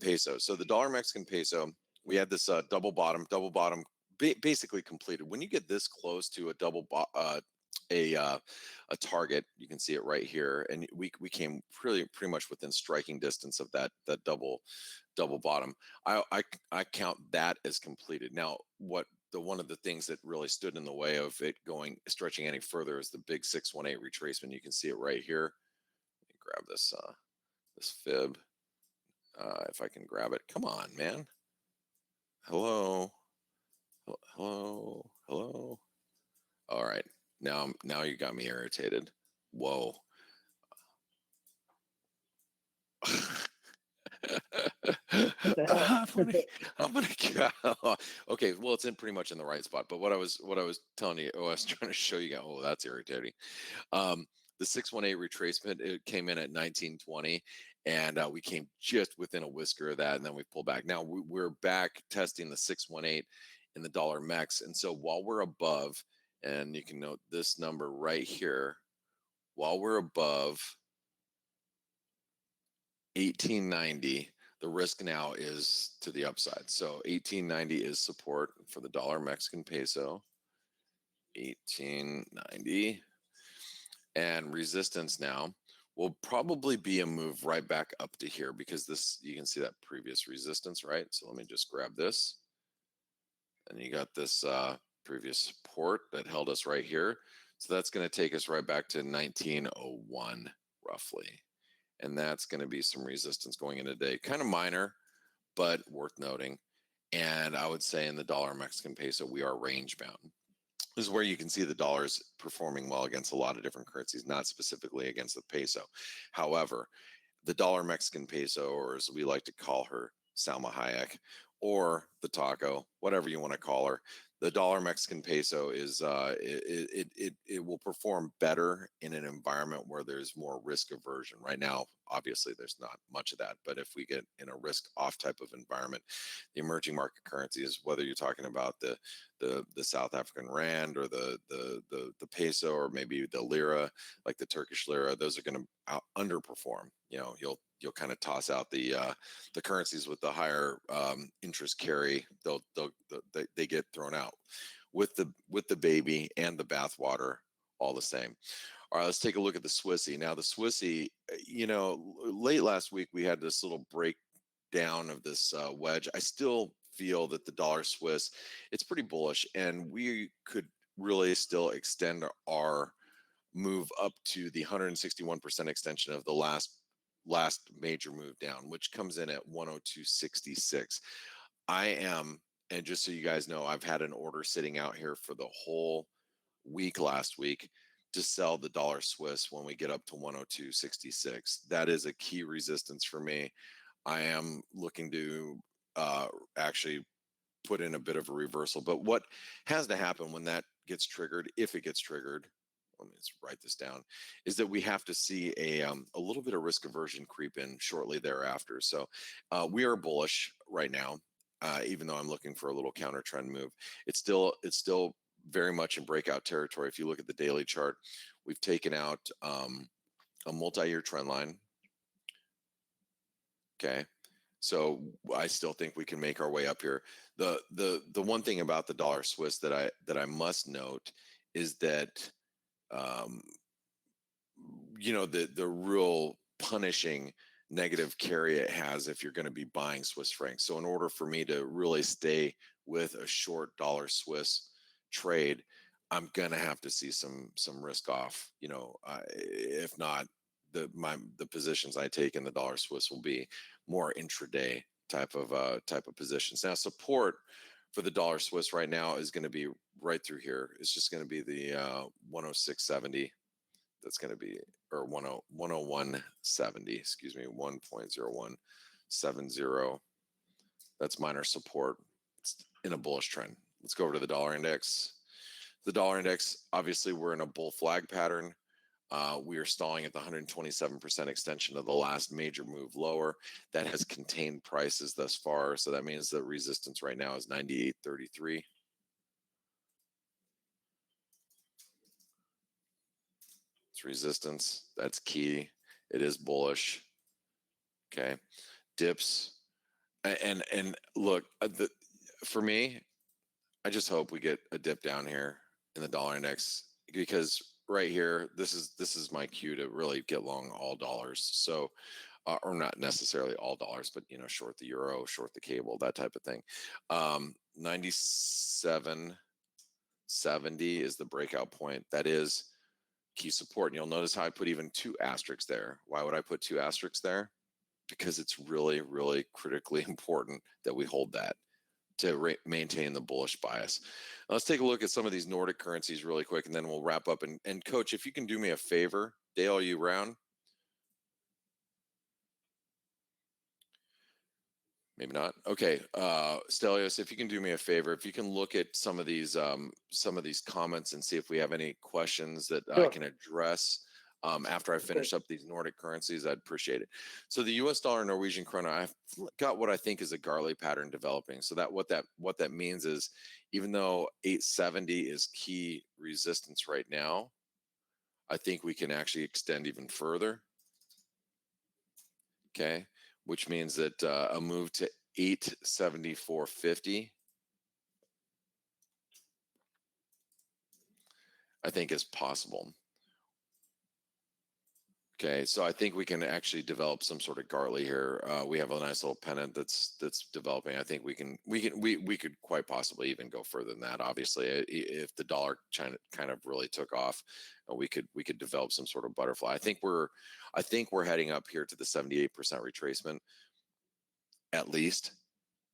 peso. So the dollar Mexican peso, we had this double bottom basically completed. When you get this close to a target, you can see it right here, and we came pretty much within striking distance of that double bottom. I count that as completed. Now, one of the things that really stood in the way of it stretching any further is the big 618 retracement. You can see it right here. Let me grab this fib if I can grab it. Come on, man. Hello. All right. Now you got me irritated. Whoa. I'm gonna okay. Well, it's in pretty much in the right spot. But what I was telling you, I was trying to show you. Oh, that's irritating. The 618 retracement, it came in at 1920, and we came just within a whisker of that, and then we pulled back. Now we're back testing the 618 in the dollar mex, and so while we're above, and you can note this number right here, while we're above 1890, the risk now is to the upside. So 1890 is support for the dollar Mexican peso, 1890, and resistance now will probably be a move right back up to here, because this, you can see that previous resistance, right? So let me just grab this, and you got this previous support that held us right here. So that's going to take us right back to 1901 roughly. And that's going to be some resistance going into today. Kind of minor, but worth noting. And I would say in the dollar Mexican peso, we are range bound. This is where you can see the dollar's performing well against a lot of different currencies, not specifically against the peso. However, the dollar Mexican peso, or as we like to call her, Salma Hayek, or the taco, whatever you want to call her, the dollar Mexican peso is it will perform better in an environment where there's more risk aversion. Right now, obviously, there's not much of that, but if we get in a risk off type of environment, the emerging market currencies, whether you're talking about the South African rand or the peso, or maybe the lira, like the Turkish lira, those are going to underperform. You know, you'll kind of toss out the currencies with the higher interest carry. They get thrown out with the baby and the bathwater all the same. All right, let's take a look at the Swissy. Now the Swissy, you know, late last week we had this little breakdown of this wedge. I still feel that the dollar Swiss, it's pretty bullish, and we could really still extend our move up to the 161% extension of the last major move down, which comes in at 102.66. I am, and just so you guys know, I've had an order sitting out here for the whole week last week to sell the dollar Swiss when we get up to 102.66. That is a key resistance for me. I am looking to actually put in a bit of a reversal, but what has to happen when that gets triggered, if it gets triggered, let me just write this down, is that we have to see a little bit of risk aversion creep in shortly thereafter. So we are bullish right now, even though I'm looking for a little counter trend move. It's still very much in breakout territory. If you look at the daily chart, we've taken out a multi-year trend line. Okay. So I still think we can make our way up here. The one thing about the dollar Swiss that I must note is that you know, the real punishing negative carry it has if you're going to be buying Swiss francs. So in order for me to really stay with a short dollar Swiss trade, I'm going to have to see some risk off. You know, if not, the positions I take in the dollar Swiss will be more intraday type of positions. Now support for the dollar Swiss right now is going to be right through here. It's just going to be the 106.70. That's going to be, or 101.70, excuse me, 1.0170. That's minor support. It's in a bullish trend. Let's go over to the dollar index. The dollar index, obviously we're in a bull flag pattern. We are stalling at the 127% extension of the last major move lower. That has contained prices thus far. So that means the resistance right now is 98.33. It's resistance. That's key. It is bullish. Okay. Dips. And look, for me, I just hope we get a dip down here in the dollar index, because right here, this is my cue to really get long all dollars. So, or not necessarily all dollars, but you know, short the euro, short the cable, that type of thing. 97.70 is the breakout point. That is key support. And you'll notice how I put even 2 asterisks there. Why would I put 2 asterisks there? Because it's really, really critically important that we hold that to maintain the bullish bias. Now, let's take a look at some of these Nordic currencies really quick, and then we'll wrap up. And Coach, if you can do me a favor, Dale, you around? Maybe not. Okay, Stelios, if you can do me a favor, if you can look at some of these comments and see if we have any questions that I Sure. can address after I Of finish course. up these Nordic currencies, I'd appreciate it. So the U.S. dollar, Norwegian krona, I've got what I think is a Garley pattern developing. So that what that means is, even though 870 is key resistance right now, I think we can actually extend even further. Okay, which means that a move to 874.50 I think is possible. Okay, so I think we can actually develop some sort of Gartley here. We have a nice little pennant that's developing. I think we could quite possibly even go further than that. Obviously, if the dollar kind of really took off, we could develop some sort of butterfly. I think we're heading up here to the 78% retracement, at least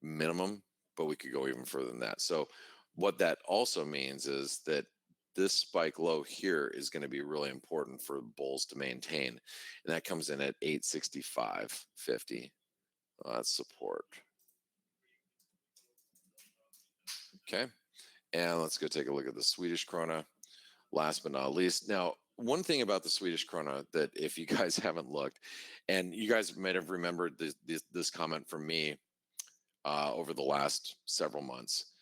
minimum, but we could go even further than that. So what that also means is that this spike low here is going to be really important for bulls to maintain, and that comes in at 865.50. That's support. Okay, and let's go take a look at the Swedish krona. Last but not least, now one thing about the Swedish krona that if you guys haven't looked, and you guys might have remembered this comment from me over the last several months.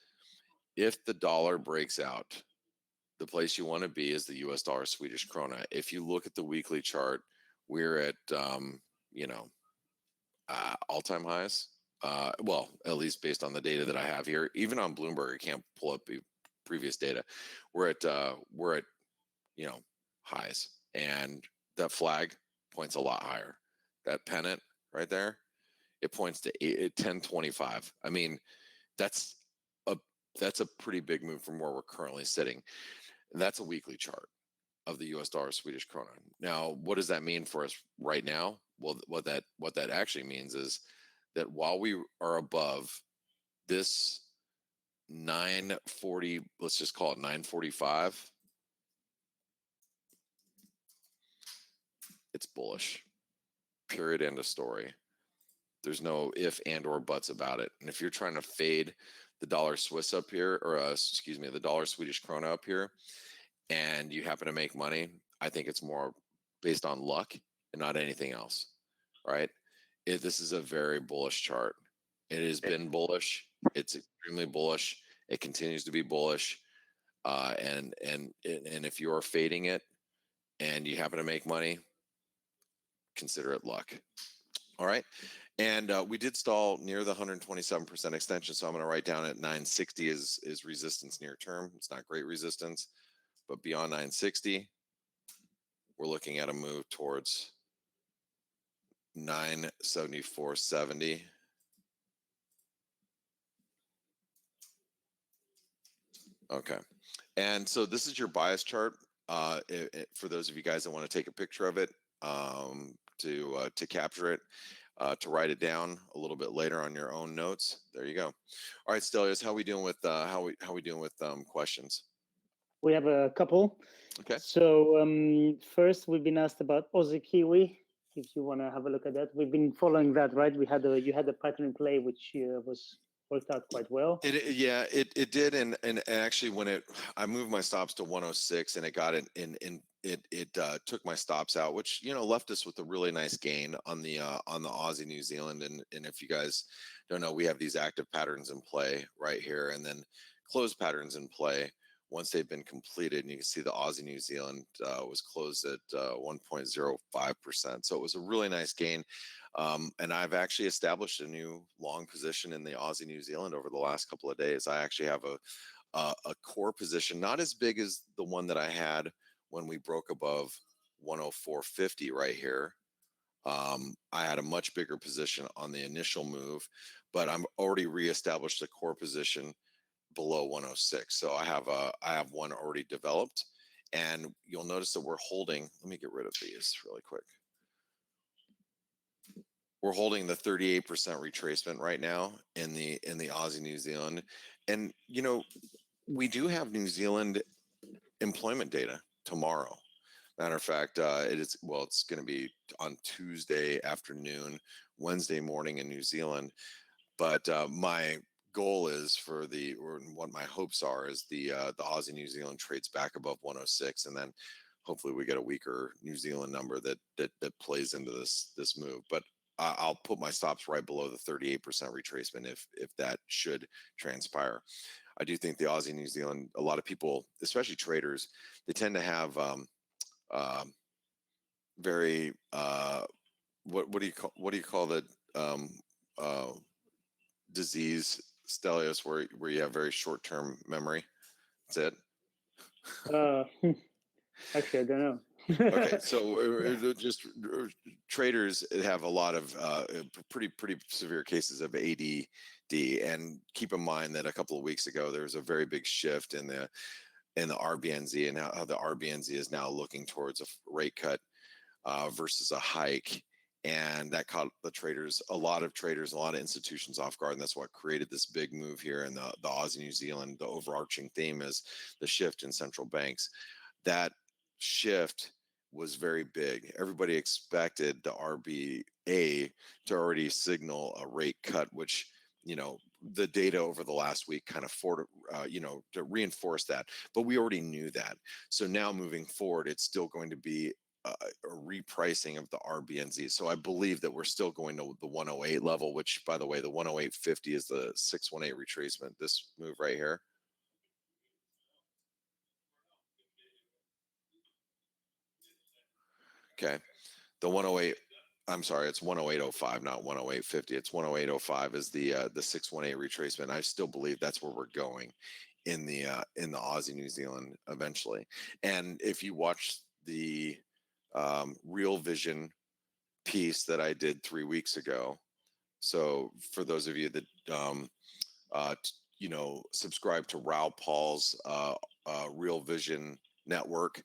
If the dollar breaks out, the place you want to be is the US dollar Swedish krona. If you look at the weekly chart, we're at all-time highs. Well, at least based on the data that I have here. Even on Bloomberg, I can't pull up the previous data. We're at highs, and that flag points a lot higher. That pennant right there, it points to 1025. I mean, that's a pretty big move from where we're currently sitting. And that's a weekly chart of the US dollar Swedish krona. Now, what does that mean for us right now? Well, what that actually means is that while we are above this 940, let's just call it 945, it's bullish. Period, end of story. There's no if and or buts about it. And if you're trying to fade the dollar Swiss up here, or the dollar Swedish krona up here, and you happen to make money, I think it's more based on luck and not anything else, right? This is a very bullish chart. It has been bullish. It's extremely bullish. It continues to be bullish. And if you're fading it and you happen to make money, consider it luck. All right. And we did stall near the 127% extension. So I'm going to write down at 960 is resistance near term. It's not great resistance, but beyond 960, we're looking at a move towards 974.70. Okay. And so this is your bias chart. For those of you guys that want to take a picture of it, to capture it, to write it down a little bit later on your own notes. There you go. All right, Stelios, how we doing with questions? We have a couple. Okay. So first, we've been asked about Aussie Kiwi. If you want to have a look at that, we've been following that, right? You had a pattern in play which was worked out quite well. It did, and actually when I moved my stops to 106, and it got it took my stops out, which left us with a really nice gain on the Aussie New Zealand. And if you guys don't know, we have these active patterns in play right here, and then closed patterns in play once they've been completed. And you can see the Aussie New Zealand was closed at 1.05%, so it was a really nice gain. And I've actually established a new long position in the Aussie New Zealand over the last couple of days. I actually have a core position, not as big as the one that I had when we broke above 104.50 right here. I had a much bigger position on the initial move, but I'm already reestablished a core position below 106. So I have one already developed, and you'll notice that we're holding. Let me get rid of these really quick. We're holding the 38% retracement right now in the Aussie New Zealand, and we do have New Zealand employment data tomorrow. Matter of fact, it's going to be on Tuesday afternoon, Wednesday morning in New Zealand. But my goal is for the, or what my hopes are, is the Aussie New Zealand trades back above 106, and then hopefully we get a weaker New Zealand number that plays into this move. But I'll put my stops right below the 38% retracement if that should transpire. I do think the Aussie New Zealand, a lot of people, especially traders, they tend to have very what do you call the disease, Stelios, where you have very short-term memory? That's it. Actually, I don't know. Okay, so just traders have a lot of pretty severe cases of ADD, and keep in mind that a couple of weeks ago there was a very big shift in the RBNZ, and how the RBNZ is now looking towards a rate cut versus a hike. And that caught the traders, a lot of institutions off guard. And that's what created this big move here in the Aussie New Zealand. The overarching theme is the shift in central banks. That shift was very big. Everybody expected the RBA to already signal a rate cut, which, the data over the last week kind of to reinforce that. But we already knew that. So now moving forward, it's still going to be a repricing of the RBNZ. So I believe that we're still going to the 108 level, which, by the way, the 108.50 is the 618 retracement. This move right here. Okay. The 108, I'm sorry, it's 108.05, not 108.50. It's 108.05 is the 618 retracement. I still believe that's where we're going in the Aussie New Zealand eventually. And if you watch the Real Vision piece that I did 3 weeks ago, so for those of you that subscribe to Raoul Paul's Real Vision network,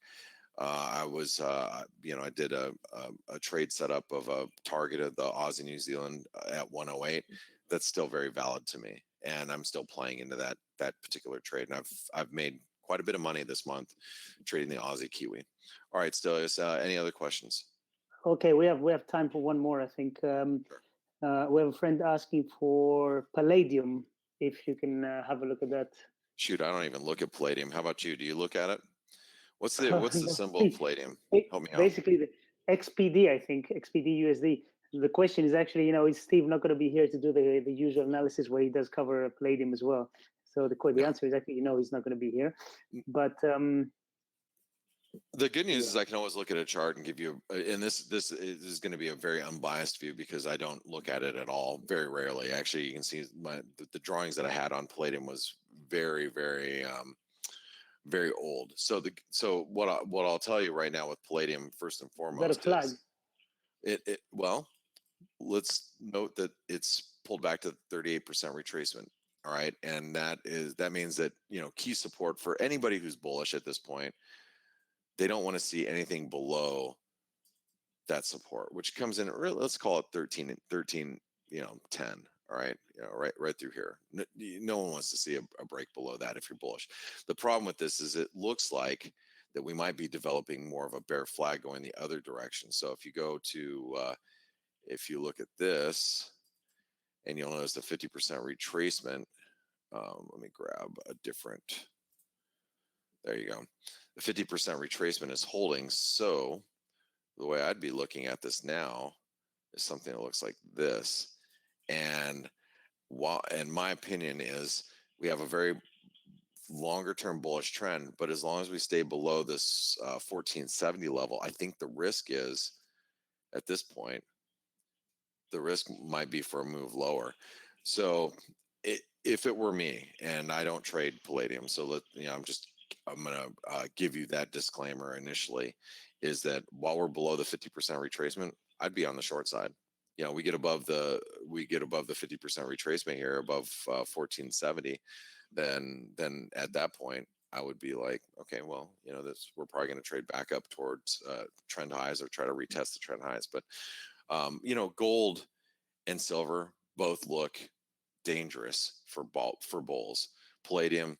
I was, I did a trade setup of a target of the Aussie New Zealand at 108. That's still very valid to me, and I'm still playing into that particular trade. And I've made quite a bit of money this month trading the Aussie Kiwi. All right, Stelios, any other questions? Okay, we have time for one more, I think. Sure. We have a friend asking for palladium. If you can have a look at that. Shoot, I don't even look at palladium. How about you? Do you look at it? What's the symbol of palladium? Help me out. Basically, the XPD, I think, XPD USD. The question is actually, is Steve not going to be here to do the usual analysis where he does cover palladium as well? So the answer is actually, he's not going to be here. But the good news is I can always look at a chart and give you, and this is going to be a very unbiased view because I don't look at it at all, very rarely. Actually, you can see the drawings that I had on palladium was very, very very old. So what I'll tell you right now with palladium, first and foremost, is that a flag? Well, let's note that it's pulled back to 38% retracement. All right, and that means that key support for anybody who's bullish at this point, they don't want to see anything below that support, which comes in, let's call it 13, 10. All right, right through here. No one wants to see a break below that if you're bullish. The problem with this is it looks like that we might be developing more of a bear flag going the other direction. So if you go to, if you look at this, and you'll notice the 50% retracement. Let me grab a different. There you go. The 50% retracement is holding. So the way I'd be looking at this now is something that looks like this. And my opinion is we have a very longer term bullish trend, but as long as we stay below this 1470 level, I think the risk is at this point, the risk might be for a move lower. So if it were me, and I don't trade palladium, so I'm going to give you that disclaimer initially, is that while we're below the 50% retracement, I'd be on the short side. We get above the 50% retracement here, above 1470, then at that point I would be like, okay, well, we're probably going to trade back up towards trend highs or try to retest the trend highs. But gold and silver both look dangerous for bulls. Palladium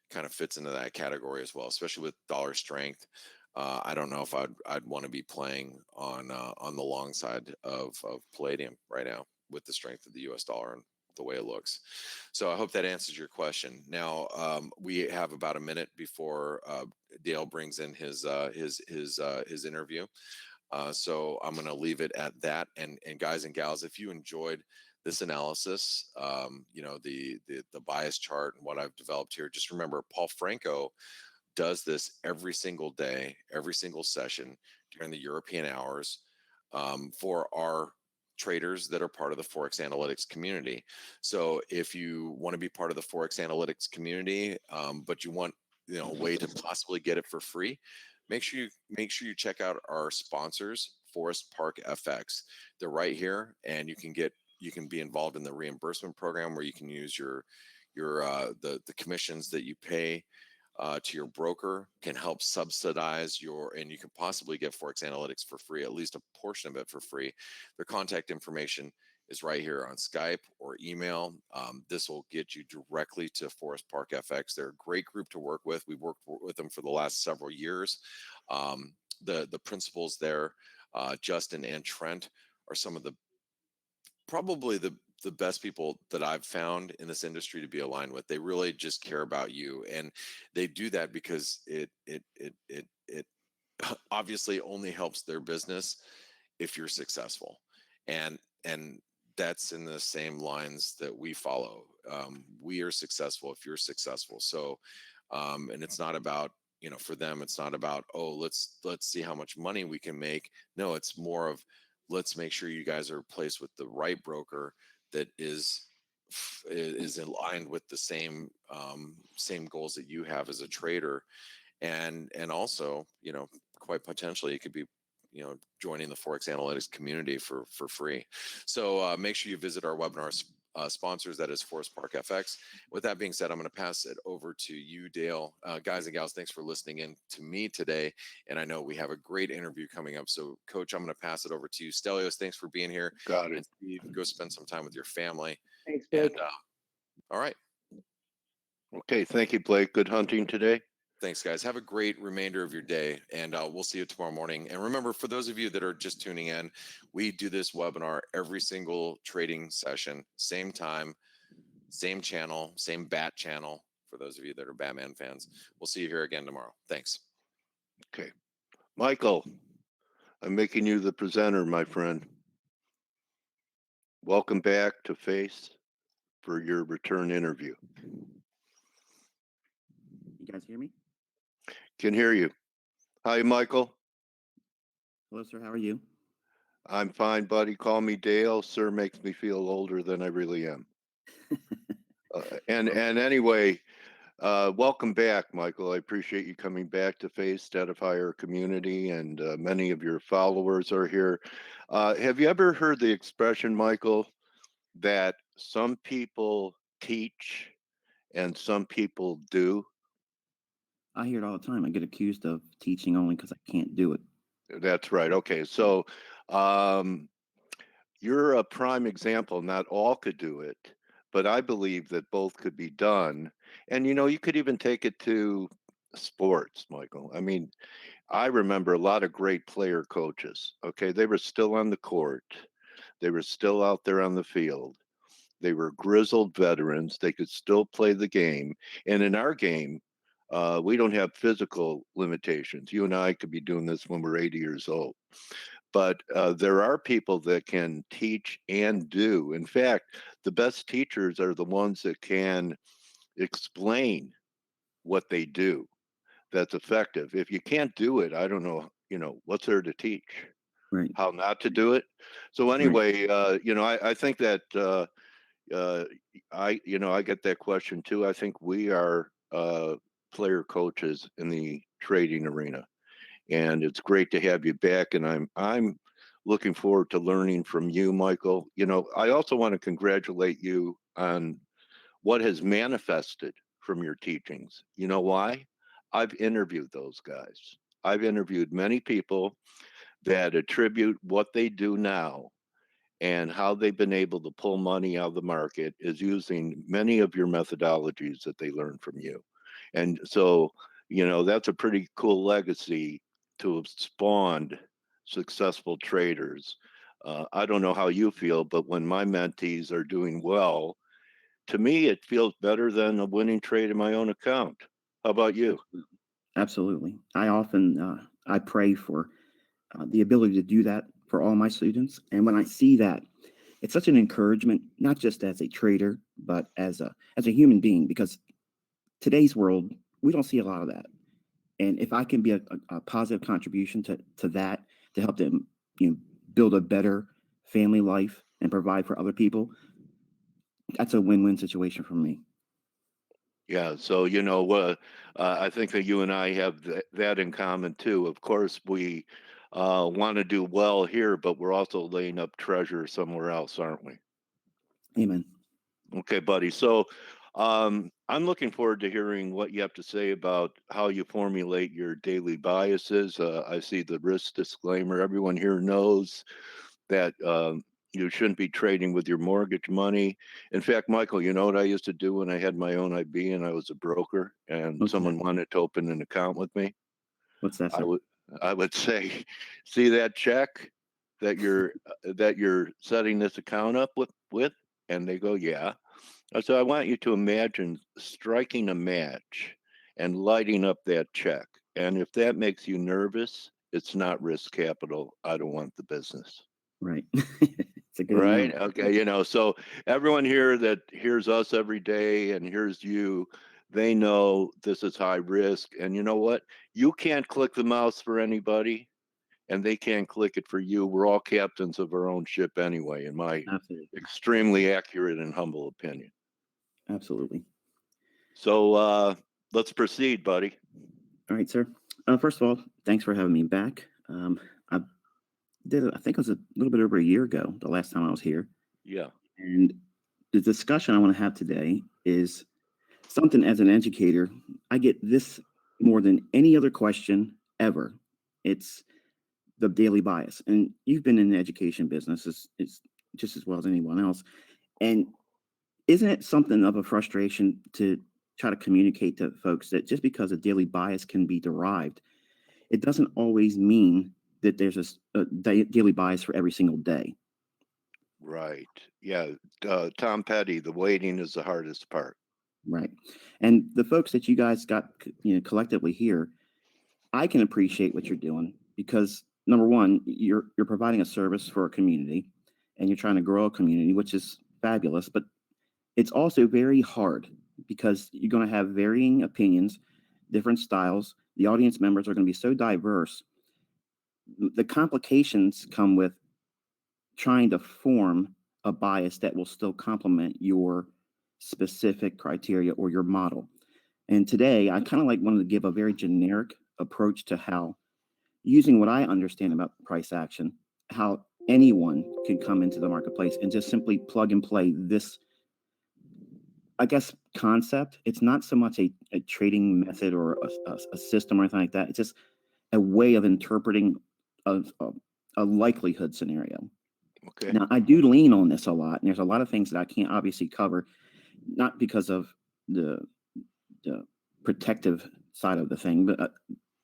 kind of fits into that category as well, especially with dollar strength. I don't know if I'd want to be playing on the long side of palladium right now with the strength of the U.S. dollar and the way it looks. So I hope that answers your question. Now we have about a minute before Dale brings in his interview. So I'm going to leave it at that. And guys and gals, if you enjoyed this analysis, you know, the bias chart and what I've developed here, just remember Paul Franco does this every single day, every single session during the European hours for our traders that are part of the ForexAnalytix community. So if you want to be part of the ForexAnalytix community, but you want, you know, a way to possibly get it for free, make sure you check out our sponsors, Forest Park FX. They're right here, and you can be involved in the reimbursement program where you can use the commissions that you pay to your broker can help subsidize and you can possibly get ForexAnalytix for free, at least a portion of it for free. Their contact information is right here on Skype or email. This will get you directly to Forest Park FX. They're a great group to work with. We've worked with them for the last several years. The principals there, Justin and Trent, are some of probably the best people that I've found in this industry to be aligned with. They really just care about you, and they do that because it obviously only helps their business if you're successful, and that's in the same lines that we follow. We are successful if you're successful. So, and it's not about, you know, for them, it's not about, oh, let's see how much money we can make. No, it's more of, let's make sure you guys are placed with the right broker that is aligned with the same goals that you have as a trader, and also, you know, quite potentially it could be, you know, joining the ForexAnalytix community for free. So make sure you visit our webinar sponsors, that is Forest Park FX. With that being said, I'm going to pass it over to you, Dale. Guys and gals, thanks for listening in to me today. And I know we have a great interview coming up. So, Coach, I'm going to pass it over to you. Stelios, thanks for being here. Got it. And Steve, go spend some time with your family. Thanks, Blake. And, all right. Okay. Thank you, Blake. Good hunting today. Thanks, guys. Have a great remainder of your day, and we'll see you tomorrow morning. And remember, for those of you that are just tuning in, we do this webinar every single trading session, same time, same channel, same bat channel, for those of you that are Batman fans. We'll see you here again tomorrow. Thanks. Okay. Michael, I'm making you the presenter, my friend. Welcome back to Face for your return interview. You guys hear me? Can hear you. Hi, Michael. Hello, sir. How are you? I'm fine, buddy. Call me Dale. Sir makes me feel older than I really am. And anyway, welcome back, Michael. I appreciate you coming back to Face Edifier community, and many of your followers are here. Have you ever heard the expression, Michael, that some people teach and some people do? I hear it all the time. I get accused of teaching only because I can't do it. That's right. Okay. So you're a prime example. Not all could do it, but I believe that both could be done. And, you know, you could even take it to sports, Michael. I mean, I remember a lot of great player coaches. Okay. They were still on the court, they were still out there on the field. They were grizzled veterans. They could still play the game. And in our game, we don't have physical limitations. You and I could be doing this when we're 80 years old. But there are people that can teach and do. In fact, the best teachers are the ones that can explain what they do that's effective. If you can't do it, I don't know, you know, what's there to teach? Right. How not to do it? So anyway, you know, I think that I get that question too. I think we are player coaches in the trading arena, and it's great to have you back. And I'm looking forward to learning from you, Michael. You know, I also want to congratulate you on what has manifested from your teachings. You know why? I've interviewed those guys. I've interviewed many people that attribute what they do now and how they've been able to pull money out of the market is using many of your methodologies that they learned from you. And so, you know, that's a pretty cool legacy to have spawned successful traders. I don't know how you feel, but when my mentees are doing well, to me, it feels better than a winning trade in my own account. How about you? Absolutely. I often I pray for the ability to do that for all my students, and when I see that, it's such an encouragement, not just as a trader, but as a human being, because today's world we don't see a lot of that. And if I can be a positive contribution to that, to help them, build a better family life and provide for other people, that's a win-win situation for me. Yeah, so I think that you and I have that in common too. Of course, we want to do well here, but we're also laying up treasure somewhere else, aren't we? Amen. Okay, buddy. So I'm looking forward to hearing what you have to say about how you formulate your daily biases. I see the risk disclaimer. Everyone here knows that you shouldn't be trading with your mortgage money. In fact, Michael, you know what I used to do when I had my own IB and I was a broker and What's someone that? wanted to open an account with me? What's that, I sir? would I would say, see that check that you're setting this account up with? And they go, yeah. So I want you to imagine striking a match and lighting up that check. And if that makes you nervous, it's not risk capital. I don't want the business. Right. It's a good Right. analogy. Okay. So everyone here that hears us every day and hears you, they know this is high risk. And you know what? You can't click the mouse for anybody and they can't click it for you. We're all captains of our own ship anyway, in my Absolutely. extremely accurate and humble opinion. Absolutely. So let's proceed, buddy. All right, sir. First of all, thanks for having me back. I I think it was a little bit over a year ago, the last time I was here. Yeah. And the discussion I want to have today is something as an educator, I get this more than any other question ever. It's the daily bias. And you've been in the education business it's just as well as anyone else. And isn't it something of a frustration to try to communicate to folks that just because a daily bias can be derived, it doesn't always mean that there's a daily bias for every single day. Right. Yeah. Tom Petty, the waiting is the hardest part. Right. And the folks that you guys got, collectively here, I can appreciate what you're doing because number one, you're providing a service for a community and you're trying to grow a community, which is fabulous, but it's also very hard because you're going to have varying opinions, different styles. The audience members are going to be so diverse. The complications come with trying to form a bias that will still complement your specific criteria or your model. And today, I kind of wanted to give a very generic approach to how, using what I understand about price action, how anyone can come into the marketplace and just simply plug and play this, I guess, concept. It's not so much a trading method or a system or anything like that. It's just a way of interpreting a likelihood scenario. Okay. Now, I do lean on this a lot, and there's a lot of things that I can't obviously cover, not because of the protective side of the thing, but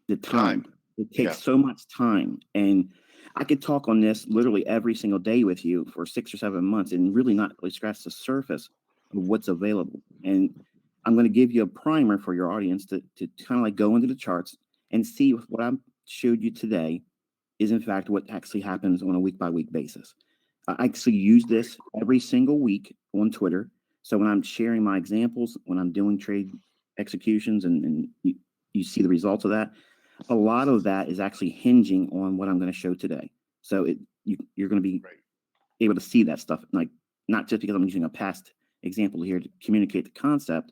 the time. It takes so much time, and I could talk on this literally every single day with you for 6 or 7 months and really not really scratch the surface of what's available. And I'm going to give you a primer for your audience to kind of go into the charts and see if what I showed you today is in fact what actually happens on a week-by-week basis. I actually use this every single week on Twitter. So when I'm sharing my examples, when I'm doing trade executions and you see the results of that, a lot of that is actually hinging on what I'm going to show today. So you're going to be able to see that stuff, not just because I'm using a past example here to communicate the concept,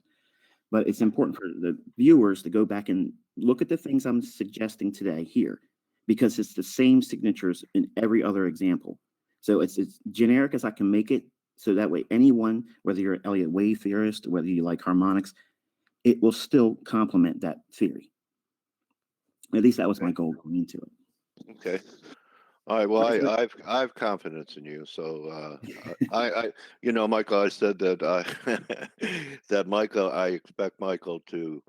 but it's important for the viewers to go back and look at the things I'm suggesting today here, because it's the same signatures in every other example. So it's generic as I can make it. So that way, anyone, whether you're an Elliott wave theorist, whether you like harmonics, it will still complement that theory. At least that was my goal going into it. Okay. All right. Well, I have confidence in you. So Michael, I said that that Michael, I expect Michael to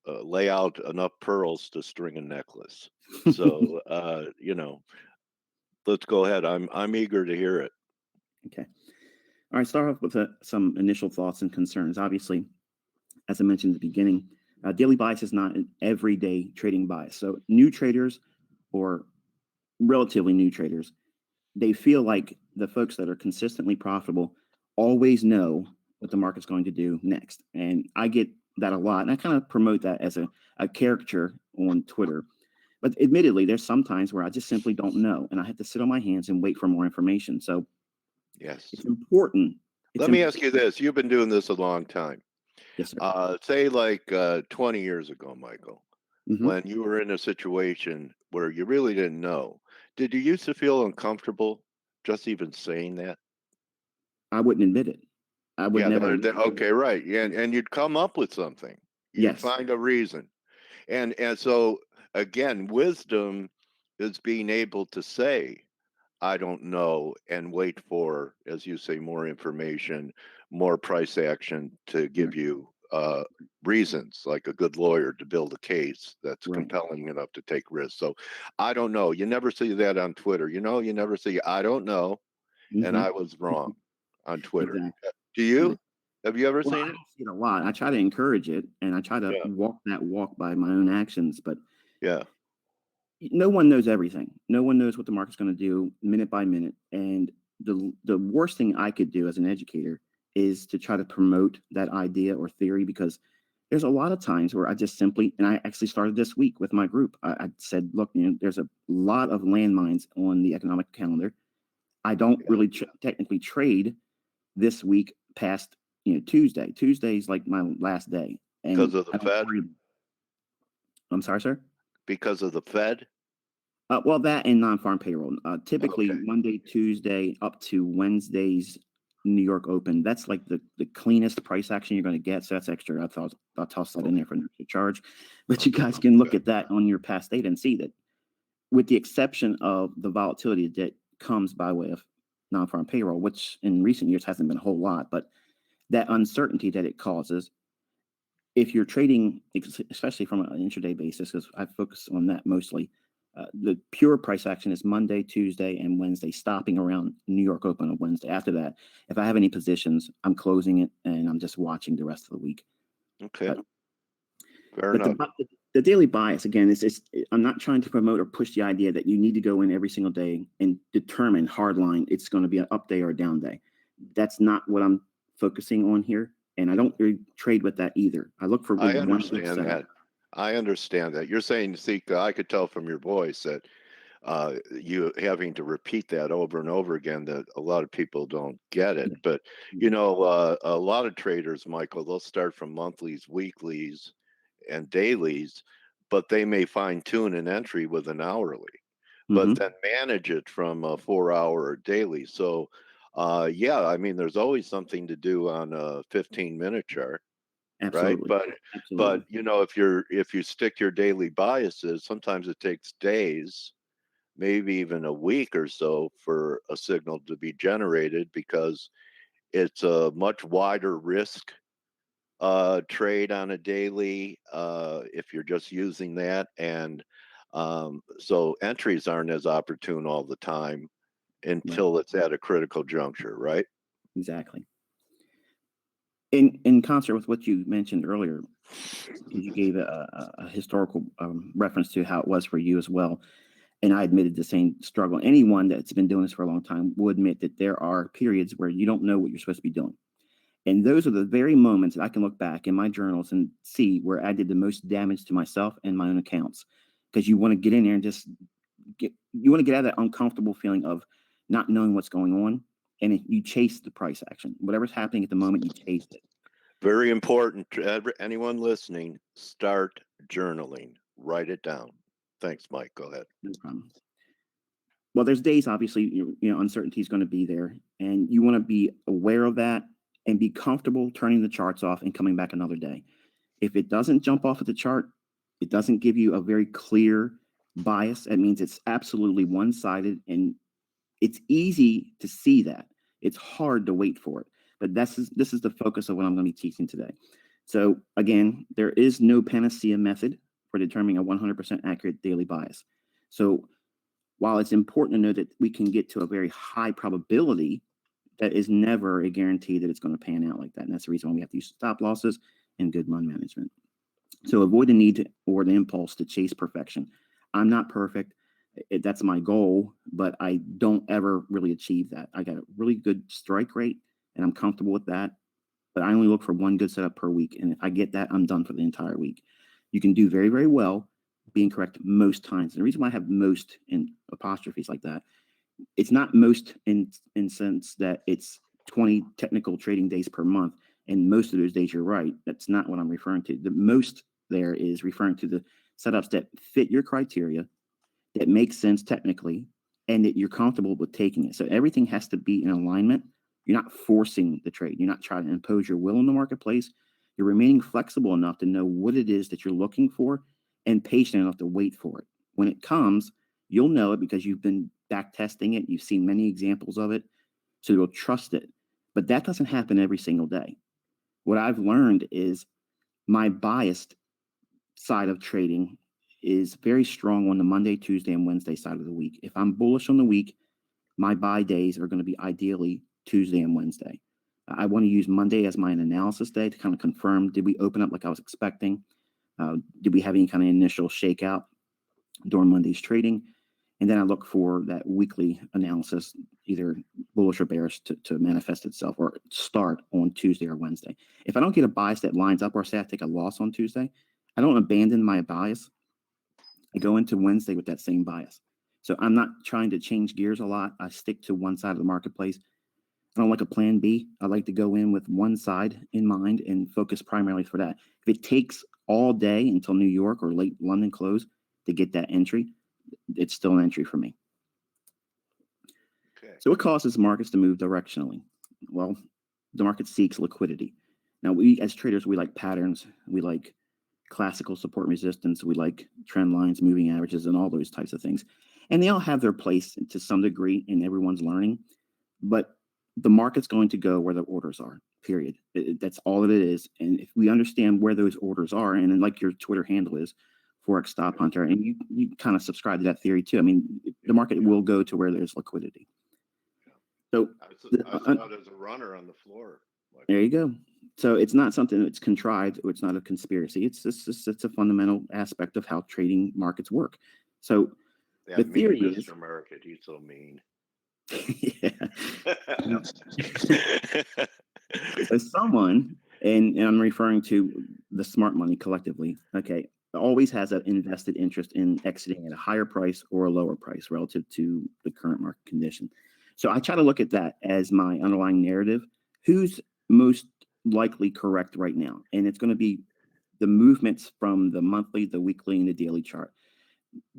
lay out enough pearls to string a necklace. So let's go ahead. I'm eager to hear it. Okay. All right, start off with some initial thoughts and concerns. Obviously, as I mentioned at the beginning, daily bias is not an everyday trading bias. So new traders or relatively new traders, they feel like the folks that are consistently profitable always know what the market's going to do next. And I get that a lot. And I kind of promote that as a caricature on Twitter. But admittedly, there's some times where I just simply don't know. And I have to sit on my hands and wait for more information. So Yes. it's important. Let me ask you this. You've been doing this a long time. Yes, sir. Say like 20 years ago, Michael, when you were in a situation where you really didn't know, did you used to feel uncomfortable just even saying that? I wouldn't admit it. I would never. Okay, right. And you'd come up with something. You'd Yes. find a reason. And so again, wisdom is being able to say, I don't know, and wait for, as you say, more information, more price action to give you reasons, like a good lawyer to build a case that's compelling enough to take risks. So I don't know. You never see that on Twitter. You never see, I don't know, and I was wrong on Twitter. Exactly. Do you? Have you ever seen I it? don't see it a lot. I try to encourage it, and I try to walk that walk by my own actions. But no one knows everything. No one knows what the market's going to do minute by minute. And the worst thing I could do as an educator is to try to promote that idea or theory, because there's a lot of times where I just simply, and I actually started this week with my group. I said, look, there's a lot of landmines on the economic calendar. I don't really technically trade this week past Tuesday. Tuesday's like my last day. And because of the Fed? I'm sorry, sir? Because of the Fed? Well, that and non-farm payroll. Typically Monday, Tuesday, up to Wednesday's New York Open. That's like the cleanest price action you're going to get. So that's extra. I'll toss that in there for an extra charge. But you guys can look at that on your past data and see that, with the exception of the volatility that comes by way of non-farm payroll, which in recent years hasn't been a whole lot, but that uncertainty that it causes, if you're trading, especially from an intraday basis, because I focus on that mostly, the pure price action is Monday, Tuesday, and Wednesday, stopping around New York Open on Wednesday. After that, if I have any positions, I'm closing it and I'm just watching the rest of the week. Okay. Fair enough. The daily bias, again, I'm not trying to promote or push the idea that you need to go in every single day and determine hardline it's going to be an up day or a down day. That's not what I'm focusing on here. And I don't really trade with that either. I look for I understand that. I understand that. You're saying, Sika, I could tell from your voice that you having to repeat that over and over again, that a lot of people don't get it. But, a lot of traders, Michael, they'll start from monthlies, weeklies, and dailies, but they may fine tune an entry with an hourly, but then manage it from a 4-hour or daily. So, I mean, there's always something to do on a 15-minute chart. Absolutely. Right. But if you stick your daily biases, sometimes it takes days, maybe even a week or so, for a signal to be generated, because it's a much wider risk trade on a daily if you're just using that. And so entries aren't as opportune all the time until it's at a critical juncture, right? Exactly. In concert with what you mentioned earlier, you gave a historical reference to how it was for you as well. And I admitted the same struggle. Anyone that's been doing this for a long time will admit that there are periods where you don't know what you're supposed to be doing. And those are the very moments that I can look back in my journals and see where I did the most damage to myself and my own accounts. Because you want to get in there and you want to get out of that uncomfortable feeling of not knowing what's going on. And you chase the price action. Whatever's happening at the moment, you chase it. Very important. Anyone listening, start journaling. Write it down. Thanks, Mike. Go ahead. No problem. Well, there's days, obviously, uncertainty is going to be there. And you want to be aware of that and be comfortable turning the charts off and coming back another day. If it doesn't jump off of the chart, it doesn't give you a very clear bias. That means it's absolutely one-sided, and it's easy to see that. It's hard to wait for it. But this is the focus of what I'm going to be teaching today. So again, there is no panacea method for determining a 100% accurate daily bias. So while it's important to know that we can get to a very high probability that is never a guarantee that it's going to pan out like that. And that's the reason why we have to use stop losses and good money management. So avoid the need or the impulse to chase perfection. I'm not perfect. That's my goal, but I don't ever really achieve that. I got a really good strike rate and I'm comfortable with that, but I only look for one good setup per week. And if I get that, I'm done for the entire week. You can do very, very well being correct most times. And the reason why I have most in apostrophes like that, it's not most in sense that it's 20 technical trading days per month. And most of those days you're right. That's not what I'm referring to. The most there is referring to the setups that fit your criteria, that makes sense technically, and that you're comfortable with taking it. So everything has to be in alignment. You're not forcing the trade. You're not trying to impose your will in the marketplace. You're remaining flexible enough to know what it is that you're looking for and patient enough to wait for it. When it comes, you'll know it because you've been back testing it. You've seen many examples of it, so you'll trust it. But that doesn't happen every single day. What I've learned is my biased side of trading is very strong on the Monday, Tuesday, and Wednesday side of the week. If I'm bullish on the week, my buy days are going to be ideally Tuesday and Wednesday. I want to use Monday as my analysis day to kind of confirm, did we open up like I was expecting? Did we have any kind of initial shakeout during Monday's trading? And then I look for that weekly analysis, either bullish or bearish, to manifest itself or start on Tuesday or Wednesday. If I don't get a bias that lines up, or say I take a loss on Tuesday, I don't abandon my bias. I go into Wednesday with that same bias. So I'm not trying to change gears a lot. I stick to one side of the marketplace. I don't like a plan B. I like to go in with one side in mind and focus primarily for that. If it takes all day until New York or late London close to get that entry, it's still an entry for me. Okay. So what causes markets to move directionally? Well, the market seeks liquidity. Now, we as traders, we like patterns. We like classical support resistance. We like trend lines, moving averages, and all those types of things. And they all have their place to some degree, and everyone's learning. But the market's going to go where the orders are, period. That's all it is. And if we understand where those orders are, and then like your Twitter handle is, Forex Stop Hunter, and you kind of subscribe to that theory too. I mean, the market will go to where there's liquidity. So I saw it as a runner on the floor. There you go. So it's not something that's contrived, or it's not a conspiracy. It's a fundamental aspect of how trading markets work. So Yeah, the theory is, Mr. Market, he's so mean. yeah. So someone, and I'm referring to the smart money collectively, okay, always has an invested interest in exiting at a higher price or a lower price relative to the current market condition. So I try to look at that as my underlying narrative. Who's most likely correct right now? And it's going to be the movements from the monthly, the weekly, and the daily chart.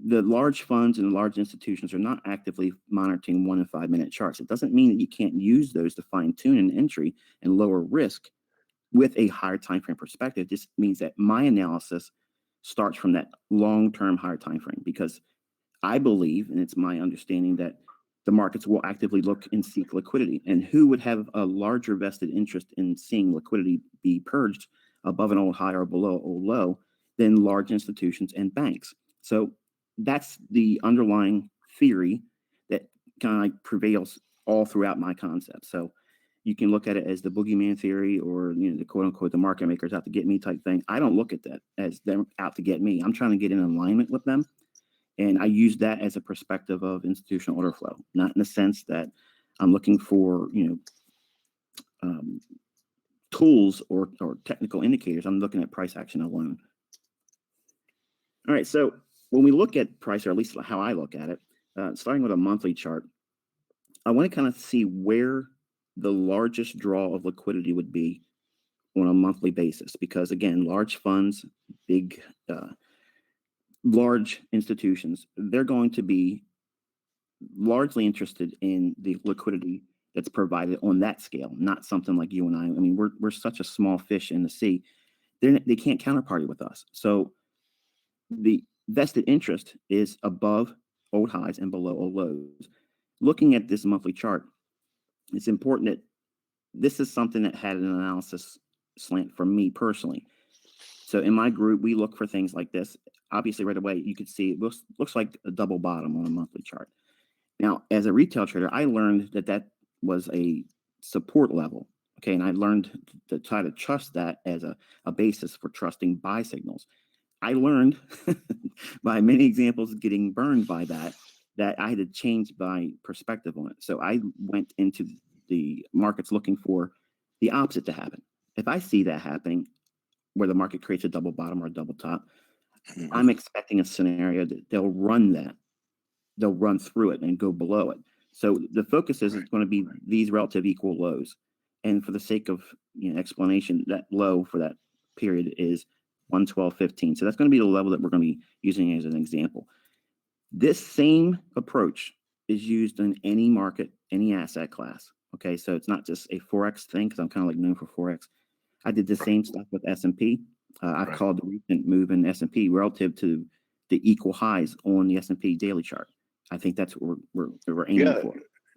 The large funds and large institutions are not actively monitoring 1 and 5 minute charts. It doesn't mean that you can't use those to fine tune an entry and lower risk with a higher time frame perspective. This means that my analysis starts from that long-term higher time frame, because I believe, and it's my understanding, that the markets will actively look and seek liquidity. And who would have a larger vested interest in seeing liquidity be purged above an old high or below old low than large institutions and banks? So that's the underlying theory that kind of like prevails all throughout my concept. So you can look at it as the boogeyman theory, or the quote unquote the market makers out to get me type thing. I don't look at that as them out to get me. I'm trying to get in alignment with them. And I use that as a perspective of institutional order flow, not in the sense that I'm looking for, tools or technical indicators. I'm looking at price action alone. All right. So when we look at price, or at least how I look at it, starting with a monthly chart, I want to kind of see where the largest draw of liquidity would be on a monthly basis, because again, large funds, big, large institutions, they're going to be largely interested in the liquidity that's provided on that scale, not something like you and I. I mean, we're such a small fish in the sea. They can't counterparty with us. So the vested interest is above old highs and below old lows. Looking at this monthly chart, it's important that this is something that had an analysis slant for me personally. So in my group, we look for things like this. Obviously, right away, you could see it looks like a double bottom on a monthly chart. Now, as a retail trader, I learned that was a support level. Okay, and I learned to try to trust that as a basis for trusting buy signals. I learned by many examples getting burned by that I had to change my perspective on it. So I went into the markets looking for the opposite to happen. If I see that happening, where the market creates a double bottom or a double top, I'm expecting a scenario that they'll run through it and go below it. So the focus is going to be these relative equal lows. And for the sake of explanation, that low for that period is 112.15. So that's going to be the level that we're going to be using as an example. This same approach is used in any market, any asset class. Okay, so it's not just a Forex thing, because I'm kind of like known for Forex. I did the same stuff with S&P. I've called the recent move in S&P relative to the equal highs on the S&P daily chart. I think that's what we're aiming for.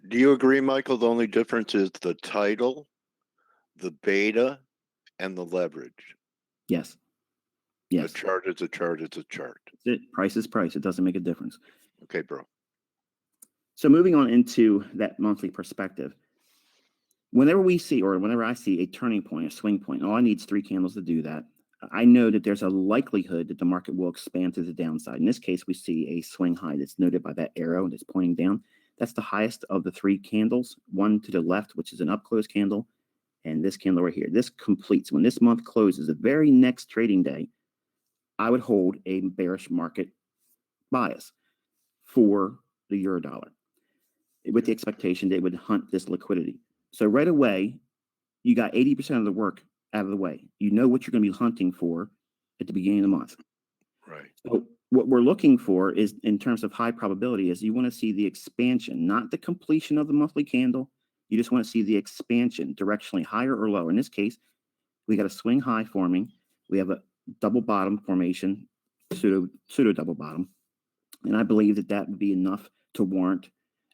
Do you agree, Michael? The only difference is the title, the beta, and the leverage. Yes. Yes. A chart is a chart. It's a chart. That's it. Price is price. It doesn't make a difference. Okay, bro. So moving on into that monthly perspective, whenever we see, or whenever I see a turning point, a swing point, all I need is 3 candles to do that. I know that there's a likelihood that the market will expand to the downside. In this case, we see a swing high that's noted by that arrow that's pointing down. That's the highest of the 3 candles, one to the left, which is an up close candle, and this candle right here. This completes. When this month closes, the very next trading day, I would hold a bearish market bias for the euro dollar with the expectation that it would hunt this liquidity. So right away, you got 80% of the work out of the way. You know what you're going to be hunting for at the beginning of the month. Right. So what we're looking for is, in terms of high probability, is you want to see the expansion, not the completion of the monthly candle. You just want to see the expansion directionally higher or lower. In this case, we got a swing high forming. We have a double bottom formation, pseudo double bottom. And I believe that that would be enough to warrant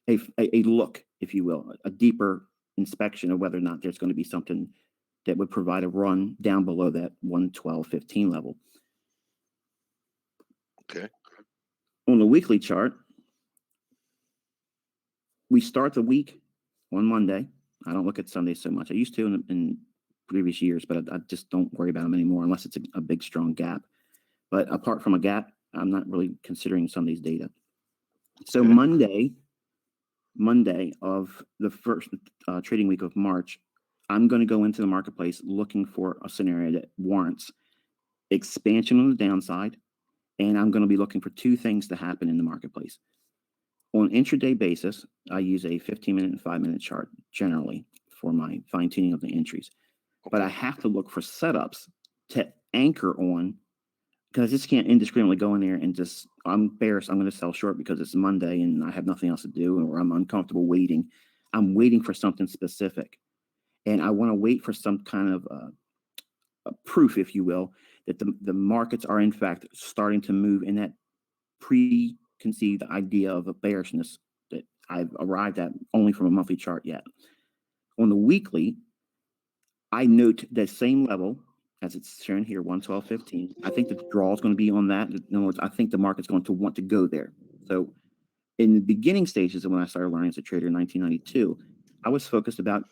a look, if you will, a deeper inspection of whether or not there's going to be something that would provide a run down below that 112.15 level. Okay. On the weekly chart, we start the week on Monday. I don't look at Sundays so much. I used to in previous years, but I just don't worry about them anymore unless it's a big, strong gap. But apart from a gap, I'm not really considering Sunday's data. So Okay. Monday of the first trading week of March, I'm going to go into the marketplace looking for a scenario that warrants expansion on the downside, and I'm going to be looking for 2 things to happen in the marketplace. On intraday basis, I use a 15-minute and 5-minute chart generally for my fine-tuning of the entries. But I have to look for setups to anchor on, because I just can't indiscriminately go in there and just, I'm bearish, I'm going to sell short because it's Monday and I have nothing else to do, or I'm uncomfortable waiting. I'm waiting for something specific. And I want to wait for some kind of a proof, if you will, that the markets are in fact starting to move in that preconceived idea of a bearishness that I've arrived at only from a monthly chart yet. On the weekly, I note the same level as it's shown here, 112.15. I think the draw is going to be on that. In other words, I think the market's going to want to go there. So in the beginning stages of when I started learning as a trader in 1992, I was focused about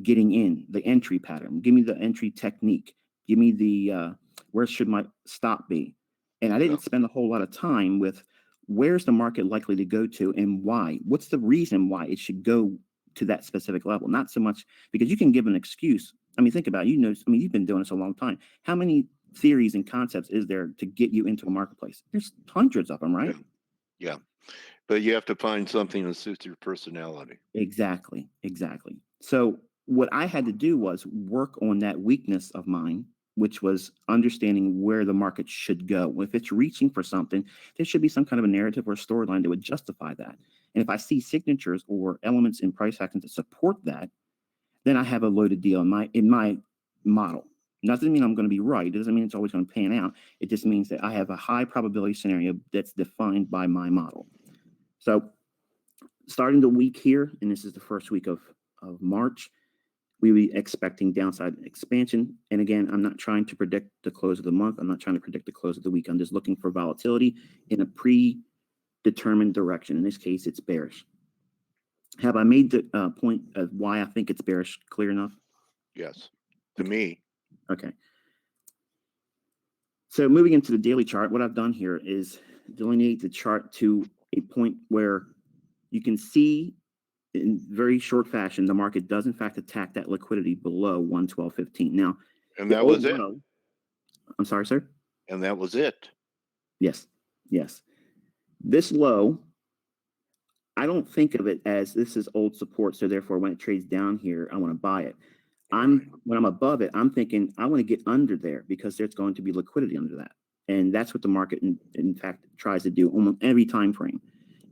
getting in the entry pattern. Give me the entry technique. Give me the where should my stop be? And I didn't spend a whole lot of time with where's the market likely to go to and why. What's the reason why it should go to that specific level? Not so much because you can give an excuse. I mean, think about it. You've been doing this a long time. How many theories and concepts is there to get you into a marketplace? There's hundreds of them, right? Yeah. But you have to find something that suits your personality. Exactly. So what I had to do was work on that weakness of mine, which was understanding where the market should go. If it's reaching for something, there should be some kind of a narrative or storyline that would justify that. And if I see signatures or elements in price action to support that, then I have a loaded deal in my model. It doesn't mean I'm going to be right. It doesn't mean it's always going to pan out. It just means that I have a high probability scenario that's defined by my model. So starting the week here, and this is the first week of March, we will be expecting downside expansion. And again, I'm not trying to predict the close of the month. I'm not trying to predict the close of the week. I'm just looking for volatility in a predetermined direction. In this case, it's bearish. Have I made the point of why I think it's bearish clear enough? Yes, to me. Okay. So moving into the daily chart, what I've done here is delineate the chart to a point where you can see in very short fashion, the market does in fact attack that liquidity below 112.15. Now, And the that was old it. low, I'm sorry, sir? And that was it. Yes, yes. This low, I don't think of it as this is old support, so therefore when it trades down here, I want to buy it. When I'm above it, I'm thinking I want to get under there because there's going to be liquidity under that. And that's what the market in fact tries to do almost every time frame.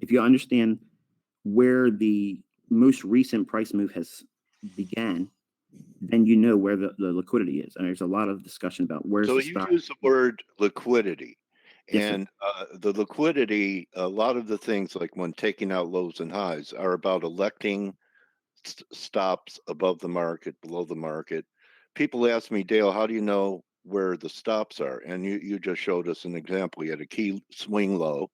If you understand where the most recent price move has began, then you know where the liquidity is. And there's a lot of discussion about where's So the you stock. use the word liquidity. Yes, sir. And the liquidity, a lot of the things like when taking out lows and highs are about electing stops above the market, below the market. People ask me, Dale, how do you know where the stops are? And you just showed us an example. You had a key swing low.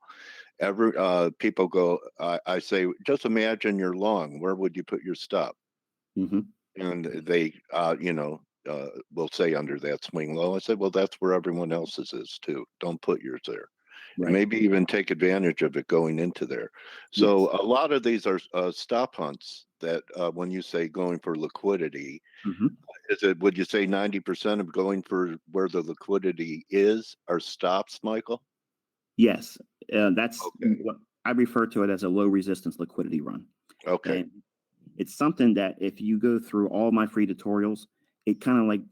People go, I say, just imagine you're long. Where would you put your stop? Mm-hmm. And they, will say under that swing low. I said, well, that's where everyone else's is too. Don't put yours there. Right. Maybe even take advantage of it going into there. So Yes. a lot of these are stop hunts that when you say going for liquidity, Mm-hmm. would you say 90% of going for where the liquidity is are stops, Michael? Yes. That's Okay. what I refer to it as a low resistance liquidity run. Okay. And it's something that if you go through all my free tutorials, it kind of like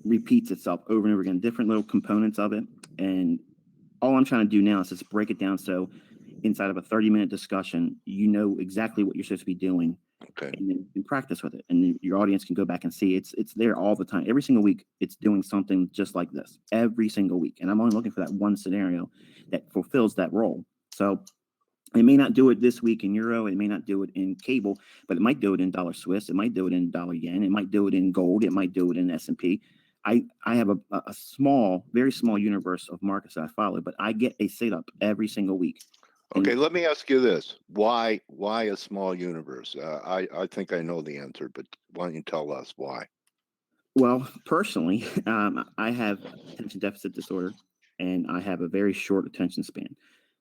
repeats itself over and over again, different little components of it. And all I'm trying to do now is just break it down so inside of a 30-minute discussion, you know exactly what you're supposed to be doing. Okay. And then you can practice with it. And then your audience can go back and see it's there all the time. Every single week, it's doing something just like this every single week. And I'm only looking for that one scenario that fulfills that role. So it may not do it this week in euro. It may not do it in cable, but it might do it in dollar Swiss. It might do it in dollar yen. It might do it in gold. It might do it in S&P. I have a small, very small universe of markets that I follow, but I get a setup every single week. Okay, let me ask you this: Why a small universe? I think I know the answer, but why don't you tell us why? Well, personally, I have attention deficit disorder, and I have a very short attention span.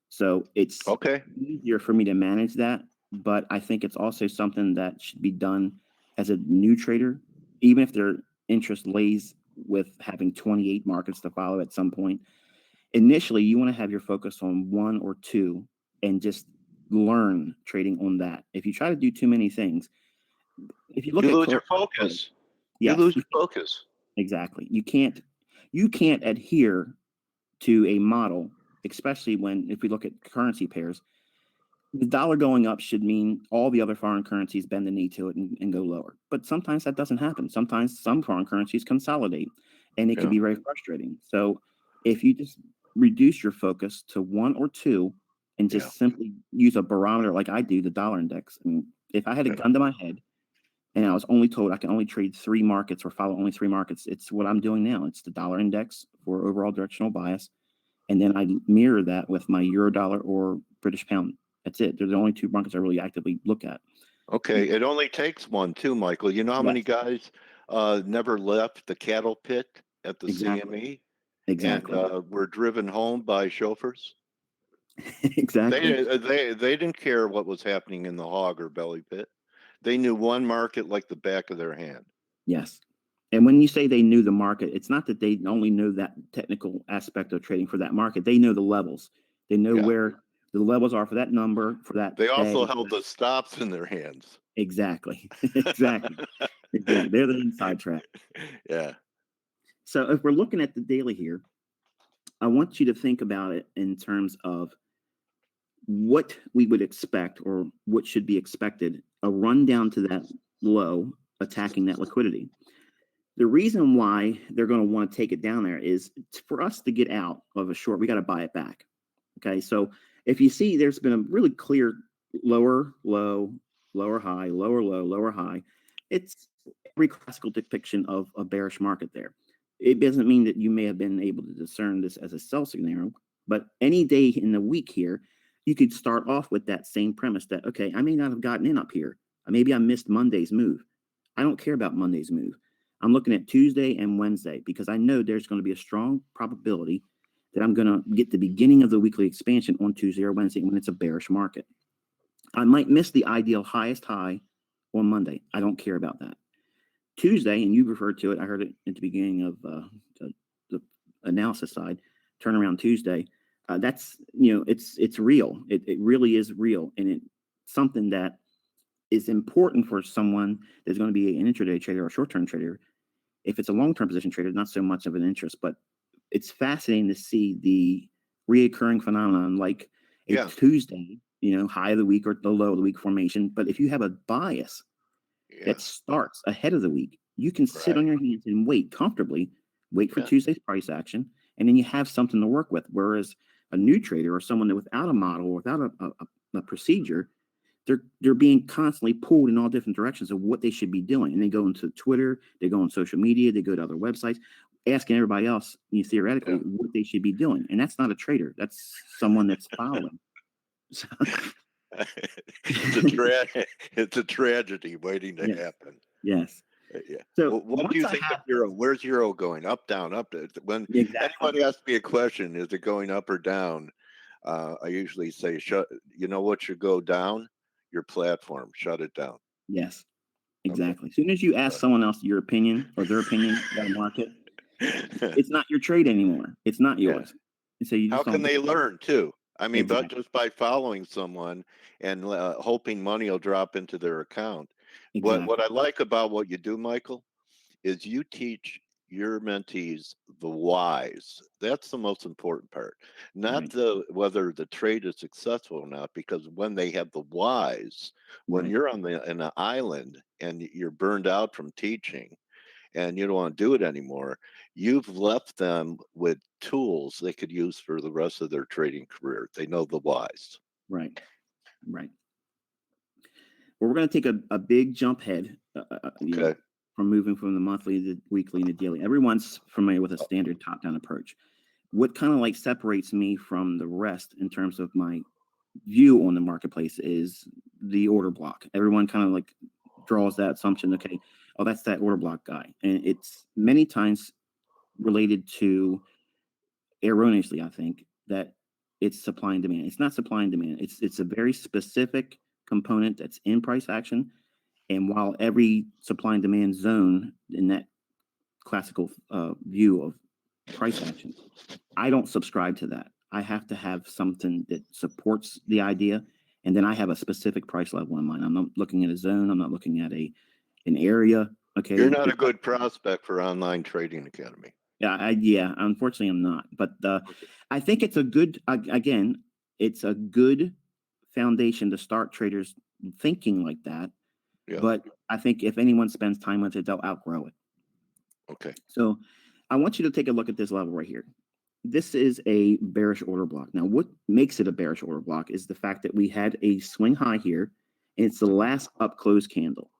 So it's Okay. easier for me to manage that, but I think it's also something that should be done as a new trader, even if their interest lays with having 28 markets to follow at some point. Initially, you want to have your focus on one or two and just learn trading on that. If you try to do too many things, if you look You at lose your focus. You yes, lose your focus. exactly. You can't adhere to a model, especially when if we look at currency pairs. The dollar going up should mean all the other foreign currencies bend the knee to it and go lower. But sometimes that doesn't happen. Sometimes some foreign currencies consolidate, and it can be very frustrating. So if you just reduce your focus to one or two and just simply use a barometer like I do, the dollar index. I mean, if I had a gun to my head and I was only told I can only trade three markets or follow only three markets, it's what I'm doing now. It's the dollar index for overall directional bias. And then I mirror that with my euro dollar or British pound. That's it. They're the only two markets I really actively look at. Okay, it only takes one too, Michael. You know how many guys never left the cattle pit at the CME Exactly. and were driven home by chauffeurs? Exactly. They didn't care what was happening in the hog or belly pit. They knew one market like the back of their hand. Yes. And when you say they knew the market, it's not that they only know that technical aspect of trading for that market. They know the levels. They know where the levels are for that number, for that They also day. held the stops in their hands. Exactly. Exactly. Exactly. They're the inside track. Yeah. So if we're looking at the daily here, I want you to think about it in terms of what we would expect or what should be expected, a run down to that low, attacking that liquidity. The reason why they're going to want to take it down there is for us to get out of a short, we got to buy it back. Okay. So if you see, there's been a really clear lower low, lower high, lower low, lower high. It's every classical depiction of a bearish market there. It doesn't mean that you may have been able to discern this as a sell scenario, but any day in the week here, you could start off with that same premise that, okay, I may not have gotten in up here. Maybe I missed Monday's move. I don't care about Monday's move. I'm looking at Tuesday and Wednesday because I know there's going to be a strong probability that I'm going to get the beginning of the weekly expansion on Tuesday or Wednesday when it's a bearish market. I might miss the ideal highest high on Monday. I don't care about that. Tuesday, and you referred to it, I heard it at the beginning of the analysis side, turnaround Tuesday. That's, it's real. It really is real. And it's something that is important for someone that's going to be an intraday trader or short-term trader. If it's a long-term position trader, not so much of an interest, but it's fascinating to see the reoccurring phenomenon like a Tuesday, high of the week or the low of the week formation. But if you have a bias that starts ahead of the week, you can sit on your hands and wait comfortably, wait for Tuesday's price action, and then you have something to work with. Whereas a new trader or someone that without a model, without a procedure, they're being constantly pulled in all different directions of what they should be doing. And they go into Twitter, they go on social media, they go to other websites, asking everybody else, theoretically, what they should be doing. And that's not a trader. That's someone that's following. So, it's a tragedy waiting to happen. Yes. Yeah. So what do you think of Euro? Where's Euro going? Up, down, up? When anybody asks me a question, is it going up or down? I usually say, you know what should go down? Your platform. Shut it down. Yes, exactly. As soon as you ask someone else your opinion or their opinion about a market, it's not your trade anymore. It's not yours. And so how can they learn too? I mean, Exactly. but just by following someone and hoping money will drop into their account. Exactly. What I like about what you do, Michael, is you teach your mentees the whys. That's the most important part, not whether the trade is successful or not. Because when they have the whys, when you're in an island and you're burned out from teaching, and you don't want to do it anymore, you've left them with tools they could use for the rest of their trading career. They know the whys. Right. Well, we're going to take a big jump ahead. From moving from the monthly to the weekly and the daily. Everyone's familiar with a standard top-down approach. What kind of like separates me from the rest in terms of my view on the marketplace is the order block. Everyone kind of like draws that assumption, okay, oh, that's that order block guy. And it's many times related to, erroneously, I think, that it's supply and demand. It's not supply and demand. It's a very specific component that's in price action. And while every supply and demand zone in that classical view of price action, I don't subscribe to that. I have to have something that supports the idea, and then I have a specific price level in mind. I'm not looking at a zone. I'm not looking at an area. Okay, you're not a good prospect for Online Trading Academy. Yeah. Unfortunately, I'm not. But I think it's a good. Again, it's a good foundation to start traders thinking like that. Yeah. But I think if anyone spends time with it, they'll outgrow it. Okay. So I want you to take a look at this level right here. This is a bearish order block. Now, what makes it a bearish order block is the fact that we had a swing high here, and it's the last up close candle.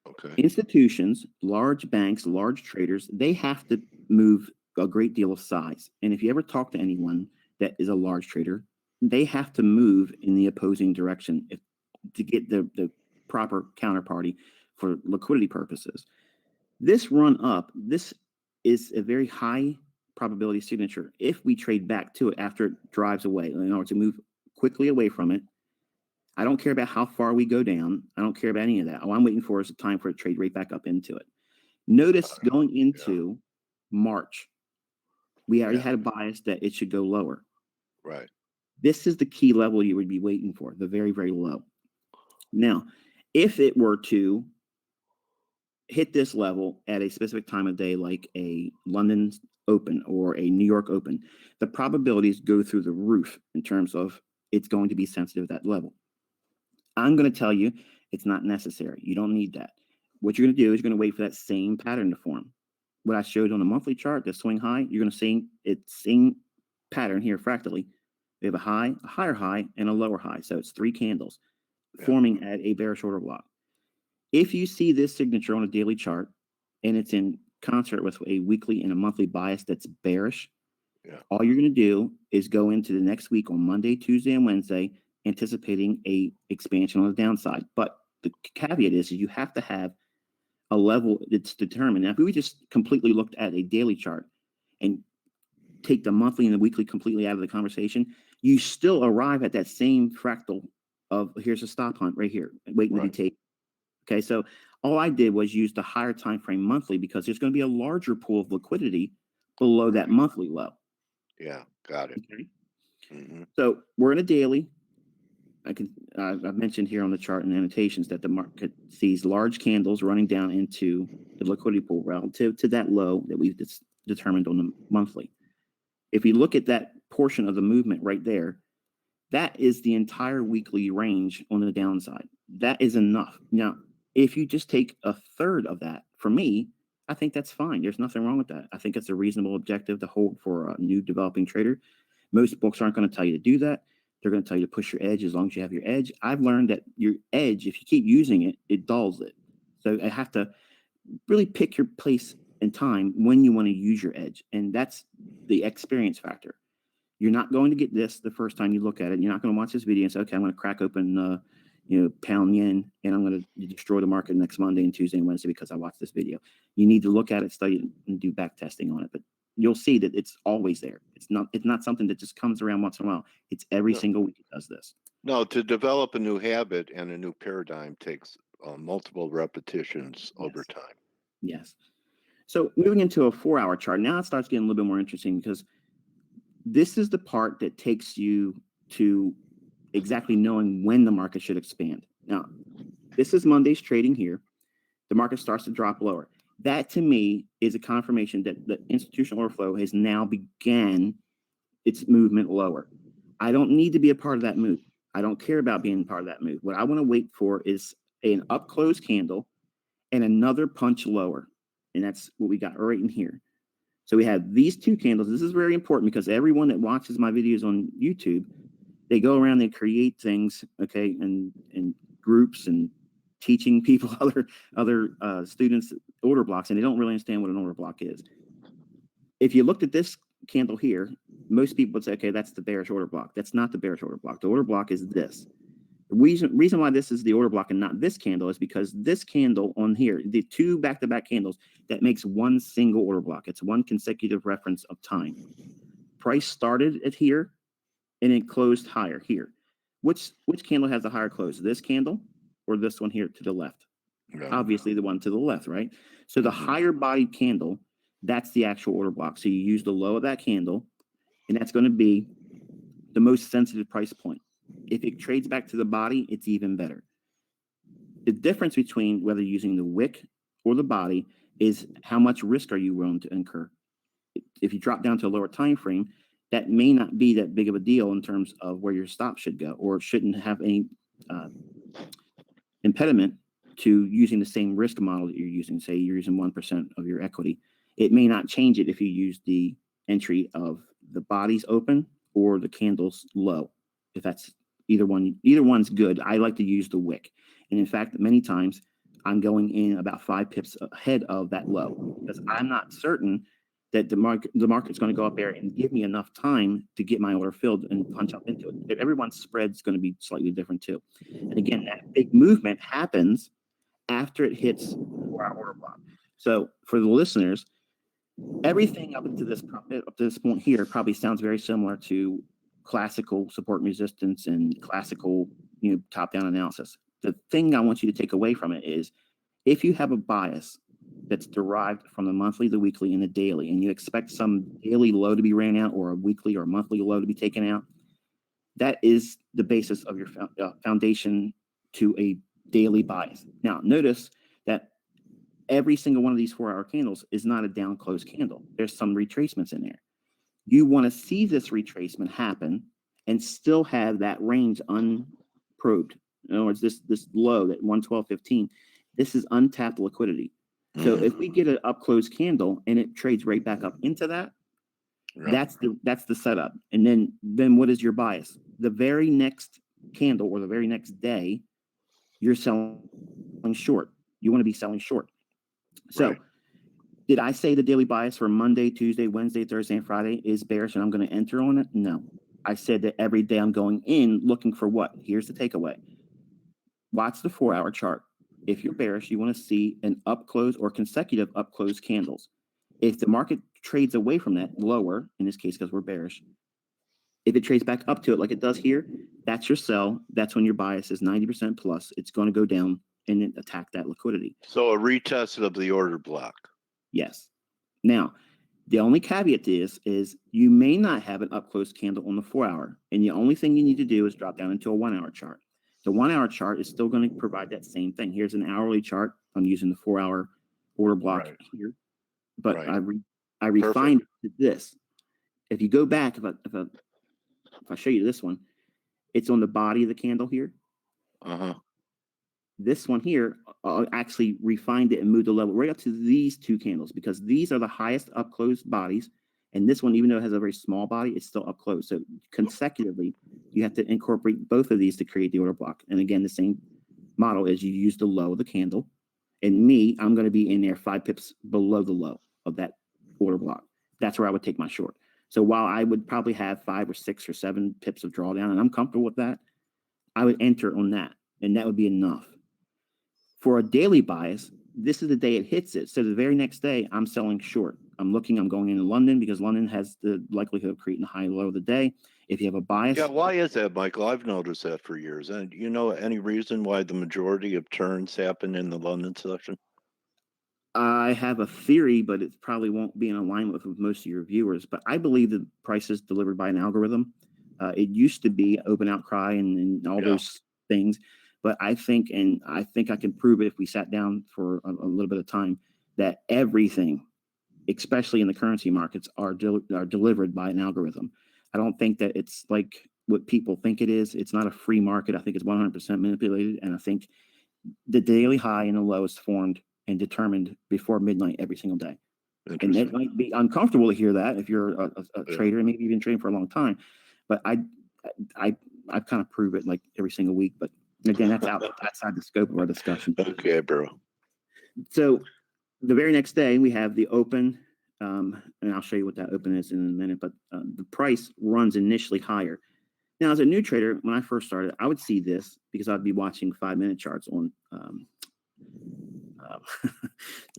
Okay. Institutions, large banks, large traders, they have to move a great deal of size. And if you ever talk to anyone that is a large trader, they have to move in the opposing direction to get the proper counterparty for liquidity purposes. This run up, this is a very high probability signature if we trade back to it after it drives away in order to move quickly away from it. I don't care about how far we go down. I don't care about any of that. All I'm waiting for is a time for it to trade right back up into it. Notice going into March, we already had a bias that it should go lower. Right. This is the key level you would be waiting for, the very, very low. Now, if it were to hit this level at a specific time of day, like a London Open or a New York Open, the probabilities go through the roof in terms of it's going to be sensitive at that level. I'm going to tell you it's not necessary. You don't need that. What you're going to do is you're going to wait for that same pattern to form. What I showed on the monthly chart, the swing high, you're going to see it's same pattern here fractally. We have a high, a higher high, and a lower high. So it's 3 candles forming at a bearish order block. If you see this signature on a daily chart and it's in concert with a weekly and a monthly bias that's bearish, Yeah. All you're going to do is go into the next week on Monday, Tuesday, and Wednesday, anticipating a expansion on the downside. But the caveat is you have to have a level that's determined. Now, if we just completely looked at a daily chart and take the monthly and the weekly completely out of the conversation, you still arrive at that same fractal of here's a stop hunt right here, waiting to be taken. Okay, so all I did was use the higher time frame monthly because there's going to be a larger pool of liquidity below that monthly low. Yeah, got it. Okay. Mm-hmm. So we're in a daily. I've mentioned here on the chart and annotations that the market sees large candles running down into the liquidity pool relative to that low that we've determined on the monthly. If you look at that portion of the movement right there, that is the entire weekly range on the downside. That is enough. Now, if you just take a third of that, for me, I think that's fine. There's nothing wrong with that. I think it's a reasonable objective to hold for a new developing trader. Most books aren't going to tell you to do that. They're going to tell you to push your edge as long as you have your edge. I've learned that your edge, if you keep using it, it dulls it. So I have to really pick your place and time when you want to use your edge. And that's the experience factor. You're not going to get this the first time you look at it. You're not going to watch this video and say, okay, I'm going to crack open, pound yen, and I'm going to destroy the market next Monday and Tuesday and Wednesday because I watched this video. You need to look at it, study it, and do back testing on it. But you'll see that it's always there. It's not something that just comes around once in a while. It's every single week it does this. No, to develop a new habit and a new paradigm takes multiple repetitions over time. Yes. So moving into a 4-hour chart, now it starts getting a little bit more interesting because this is the part that takes you to exactly knowing when the market should expand. Now, this is Monday's trading here. The market starts to drop lower. That, to me, is a confirmation that the institutional order flow has now began its movement lower. I don't need to be a part of that move. I don't care about being part of that move. What I want to wait for is an up close candle and another punch lower. And that's what we got right in here. So we have these two candles. This is very important because everyone that watches my videos on YouTube, they go around, they create things, okay, and groups and teaching people other students order blocks, and they don't really understand what an order block is. If you looked at this candle here, most people would say, okay, that's the bearish order block. That's not the bearish order block. The order block is this. The reason why this is the order block and not this candle is because this candle on here, the two back-to-back candles, that makes one single order block. It's one consecutive reference of time. Price started at here and it closed higher here. Which candle has a higher close? This candle or this one here to the left? Yeah. Obviously the one to the left, right? So the higher bodied candle, that's the actual order block. So you use the low of that candle, and that's going to be the most sensitive price point. If it trades back to the body, it's even better. The difference between whether using the wick or the body is how much risk are you willing to incur. If you drop down to a lower time frame, that may not be that big of a deal in terms of where your stop should go, or shouldn't have any impediment to using the same risk model that you're using. Say you're using 1% of your equity. It may not change it if you use the entry of the bodies open or the candles low. If that's either one's good. I like to use the wick. And in fact, many times I'm going in about 5 pips ahead of that low because I'm not certain that the market's going to go up there and give me enough time to get my order filled and punch up into it. Everyone's spread's going to be slightly different too. And again, that big movement happens after it hits 4-hour order block. So for the listeners, everything up to this point here probably sounds very similar to classical support and resistance and classical, top-down analysis. The thing I want you to take away from it is if you have a bias that's derived from the monthly, the weekly, and the daily, and you expect some daily low to be ran out or a weekly or monthly low to be taken out, that is the basis of your foundation to a daily bias. Now, notice that every single one of these 4-hour candles is not a down close candle. There's some retracements in there. You want to see this retracement happen and still have that range unprobed. In other words, this low, that 112.15, this is untapped liquidity. So if we get an up close candle and it trades right back up into that, that's the setup. And then what is your bias? The very next candle or the very next day, you're selling short. You want to be selling short. So Did I say the daily bias for Monday, Tuesday, Wednesday, Thursday, and Friday is bearish and I'm going to enter on it? No. I said that every day I'm going in looking for what? Here's the takeaway. Watch the 4-hour chart. If you're bearish, you want to see an up close or consecutive up close candles. If the market trades away from that lower, in this case, because we're bearish, if it trades back up to it like it does here, that's your sell. That's when your bias is 90% plus. It's going to go down and then attack that liquidity. So a retest of the order block. Yes. Now, the only caveat to this is you may not have an up close candle on the 4-hour, and the only thing you need to do is drop down into a 1-hour chart. The 1-hour chart is still going to provide that same thing. Here's an hourly chart. I'm using the 4-hour order block here, but I refined it to this. If you go back, if I show you this one, it's on the body of the candle here. This one here actually refined it and moved the level right up to these two candles because these are the highest up close bodies. And this one, even though it has a very small body, it's still up close. So consecutively, you have to incorporate both of these to create the order block. And again, the same model is you use the low of the candle. And me, I'm going to be in there 5 pips below the low of that order block. That's where I would take my short. So while I would probably have 5 or 6 or 7 pips of drawdown, and I'm comfortable with that, I would enter on that, and that would be enough. For a daily bias, this is the day it hits it. So the very next day, I'm selling short. I'm going into London because London has the likelihood of creating a high low of the day. If you have a bias. Yeah, why is that, Michael? I've noticed that for years. And you know any reason why the majority of turns happen in the London section? I have a theory, but it probably won't be in alignment with most of your viewers. But I believe the price is delivered by an algorithm. It used to be open outcry and all those things. But I think I can prove it if we sat down for a little bit of time, that everything, especially in the currency markets, are delivered by an algorithm. I don't think that it's like what people think it is. It's not a free market. I think it's 100% manipulated. And I think the daily high and the low is formed and determined before midnight every single day. And it might be uncomfortable to hear that if you're a trader and maybe you've been trading for a long time. But I kind of prove it like every single week. But again, that's outside the scope of our discussion. Okay, bro. So the very next day we have the open, and I'll show you what that open is in a minute, but the price runs initially higher. Now, as a new trader, when I first started, I would see this because I'd be watching 5-minute charts on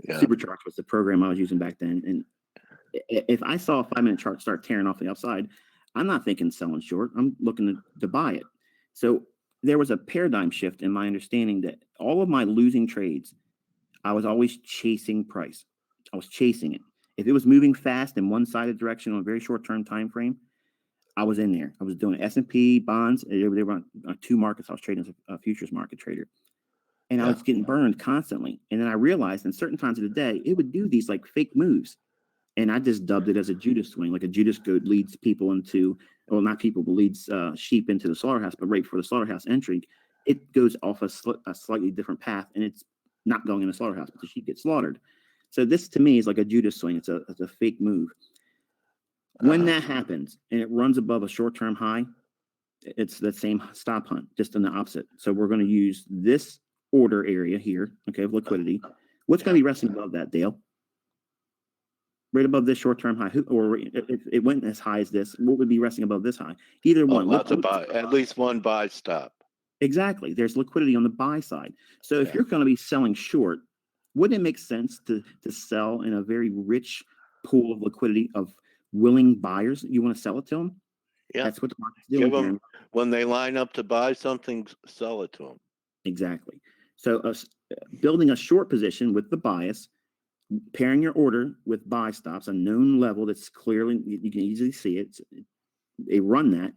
Supercharts was the program I was using back then. And if I saw a 5-minute chart start tearing off the upside, I'm not thinking selling short. I'm looking to buy it. So there was a paradigm shift in my understanding that all of my losing trades, I was always chasing price. I was chasing it. If it was moving fast in one-sided direction on a very short-term time frame, I was in there. I was doing S&P bonds. They were on 2 markets. I was trading as a futures market trader. And I was getting burned constantly. And then I realized in certain times of the day, it would do these like fake moves. And I just dubbed it as a Judas swing, like a Judas goat leads people into, well, not people, but leads sheep into the slaughterhouse. But right before the slaughterhouse entry, it goes off a slightly different path. And it's not going in the slaughterhouse, but the sheep get slaughtered. So this to me is like a Judas swing. It's a fake move. When that happens and it runs above a short-term high, it's the same stop hunt, just in the opposite. So we're going to use this order area here, okay, of liquidity. What's going to be resting above that, Dale? Right above this short-term high, or if it went as high as this, what would be resting above this high? Either one. At least one buy stop. Exactly. There's liquidity on the buy side. So if you're going to be selling short, wouldn't it make sense to sell in a very rich pool of liquidity of willing buyers? You want to sell it to them? Yeah. That's what the market's doing. Give them, when they line up to buy something, sell it to them. Exactly. So building a short position with the bias, pairing your order with buy stops, a known level that's clearly, you can easily see it. They run that.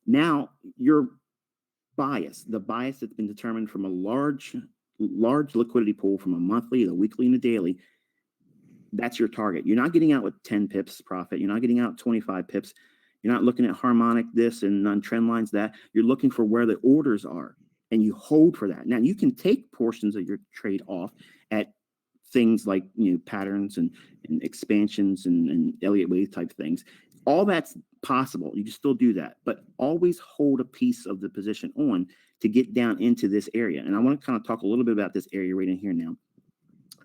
Now your bias, the bias that's been determined from a large liquidity pool from a monthly, the weekly, and the daily, that's your target. You're not getting out with 10 pips profit. You're not getting out 25 pips. You're not looking at harmonic this and on trend lines that. You're looking for where the orders are, and you hold for that. Now, you can take portions of your trade off at things like patterns and expansions and Elliott wave type things. All that's possible. You can still do that, but always hold a piece of the position on to get down into this area. And I want to kind of talk a little bit about this area right in here now.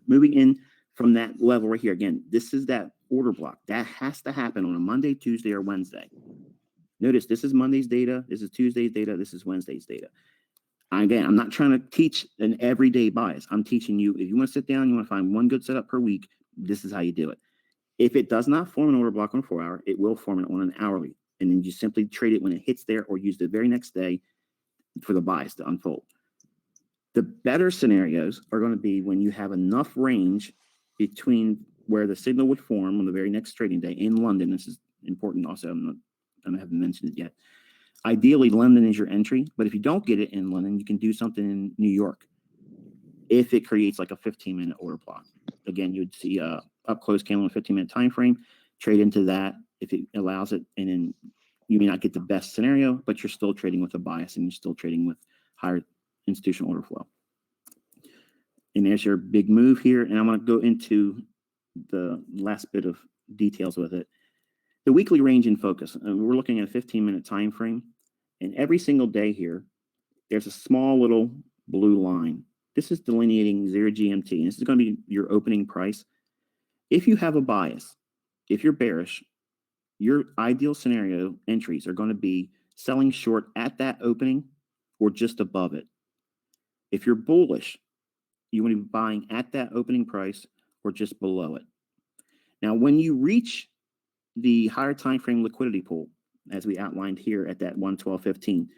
Moving in from that level right here. Again, this is that order block. That has to happen on a Monday, Tuesday, or Wednesday. Notice this is Monday's data, this is Tuesday's data, this is Wednesday's data. Again, I'm not trying to teach an everyday bias. I'm teaching you, if you want to sit down, you want to find one good setup per week, this is how you do it. If it does not form an order block on a 4-hour, it will form it on an hourly. And then you simply trade it when it hits there or use the very next day for the bias to unfold. The better scenarios are going to be when you have enough range between where the signal would form on the very next trading day in London. This is important also. I haven't mentioned it yet. Ideally, London is your entry, but if you don't get it in London, you can do something in New York. If it creates like a 15-minute order block, again, you would see a up close candle in a 15-minute time frame. Trade into that if it allows it, and then you may not get the best scenario, but you're still trading with a bias and you're still trading with higher institutional order flow. And there's your big move here, and I'm going to go into the last bit of details with it. The weekly range in focus, and we're looking at a 15-minute time frame, and every single day here, there's a small little blue line. This is delineating 0 GMT, and this is going to be your opening price. If you have a bias, if you're bearish, your ideal scenario entries are going to be selling short at that opening or just above it. If you're bullish, you want to be buying at that opening price or just below it. Now, when you reach the higher time frame liquidity pool, as we outlined here at that 112.15,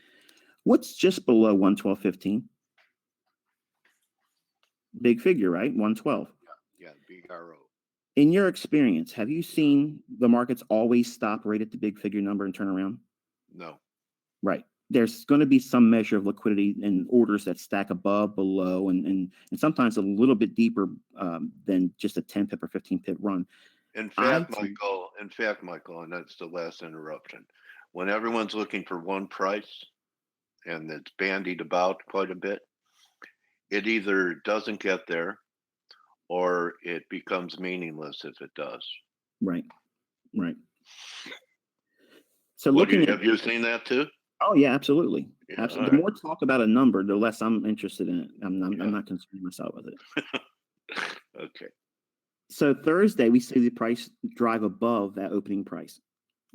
what's just below 112.15? Big figure, right? 112. Yeah, BRO. In your experience, have you seen the markets always stop right at the big figure number and turn around? No. Right. There's going to be some measure of liquidity and orders that stack above, below, and sometimes a little bit deeper than just a 10 pip or 15 pip run. In fact, Michael, and that's the last interruption. When everyone's looking for one price and it's bandied about quite a bit, it either doesn't get there or it becomes meaningless if it does. Right. Right. So have you seen that too? Oh yeah, absolutely. Yeah, absolutely. The more talk about a number, the less I'm interested in it. I'm not concerning myself with it. Okay. So Thursday, we see the price drive above that opening price.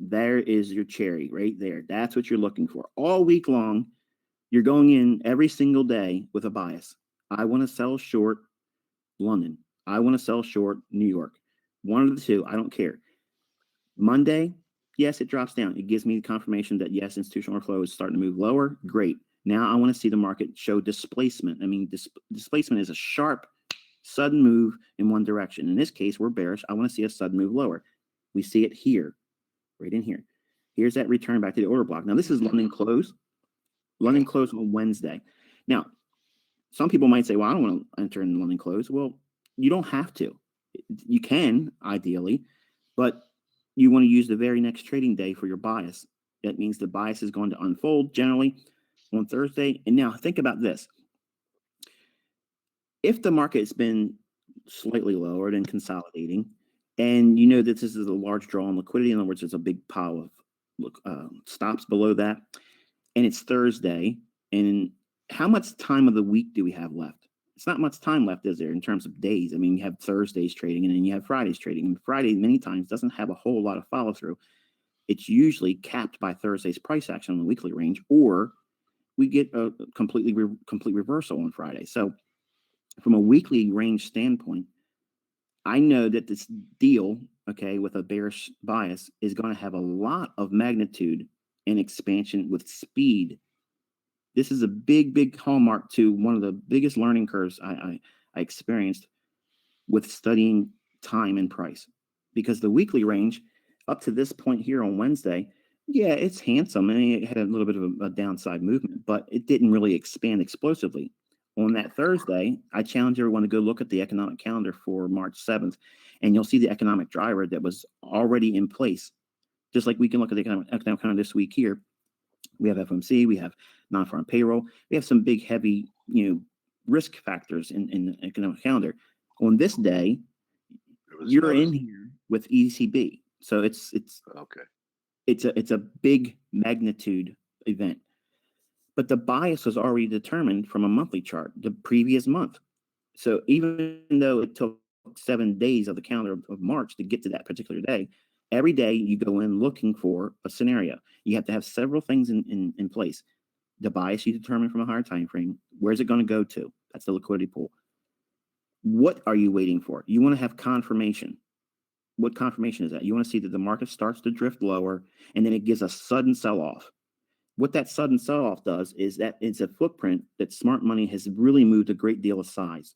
There is your cherry right there. That's what you're looking for. All week long, you're going in every single day with a bias. I want to sell short London. I want to sell short New York. One of the two, I don't care. Monday, yes, it drops down. It gives me the confirmation that, yes, institutional flow is starting to move lower. Great. Now I want to see the market show displacement. I mean, displacement is a sharp, sudden move in one direction. In this case, we're bearish. I want to see a sudden move lower. We see it here, right in here. Here's that return back to the order block. Now, this is London close. London close on Wednesday. Now, some people might say, well, I don't want to enter in London close. Well, you don't have to. You can, ideally, but you want to use the very next trading day for your bias. That means the bias is going to unfold generally on Thursday. And now think about this. If the market has been slightly lowered and consolidating, and you know that this is a large draw on liquidity, in other words, there's a big pile of stops below that, and it's Thursday, and how much time of the week do we have left? It's not much time left, is there, in terms of days? I mean, you have Thursdays trading, and then you have Fridays trading, and Friday many times doesn't have a whole lot of follow-through. It's usually capped by Thursday's price action on the weekly range, or we get a complete reversal on Friday. So from a weekly range standpoint, I know that this deal, okay, with a bearish bias is going to have a lot of magnitude and expansion with speed. This is a big hallmark to one of the biggest learning curves I experienced with studying time and price, because the weekly range up to this point here on Wednesday, yeah, it's handsome. I mean, it had a little bit of a downside movement, but it didn't really expand explosively. On that Thursday, I challenge everyone to go look at the economic calendar for March 7th, and you'll see the economic driver that was already in place. Just like we can look at the economic calendar this week here. We have FOMC, we have non-farm payroll, we have some big, heavy, risk factors in the economic calendar. On this day, you're in here with ECB, so it's okay. It's a big magnitude event. But the bias was already determined from a monthly chart the previous month. So even though it took 7 days of the calendar of March to get to that particular day. Every day you go in looking for a scenario. You have to have several things in place. The bias you determine from a higher time frame. Where's it going to go to? That's the liquidity pool. What are you waiting for? You want to have confirmation. What confirmation is that? You want to see that the market starts to drift lower and then it gives a sudden sell-off. What that sudden sell-off does is that it's a footprint that smart money has really moved a great deal of size.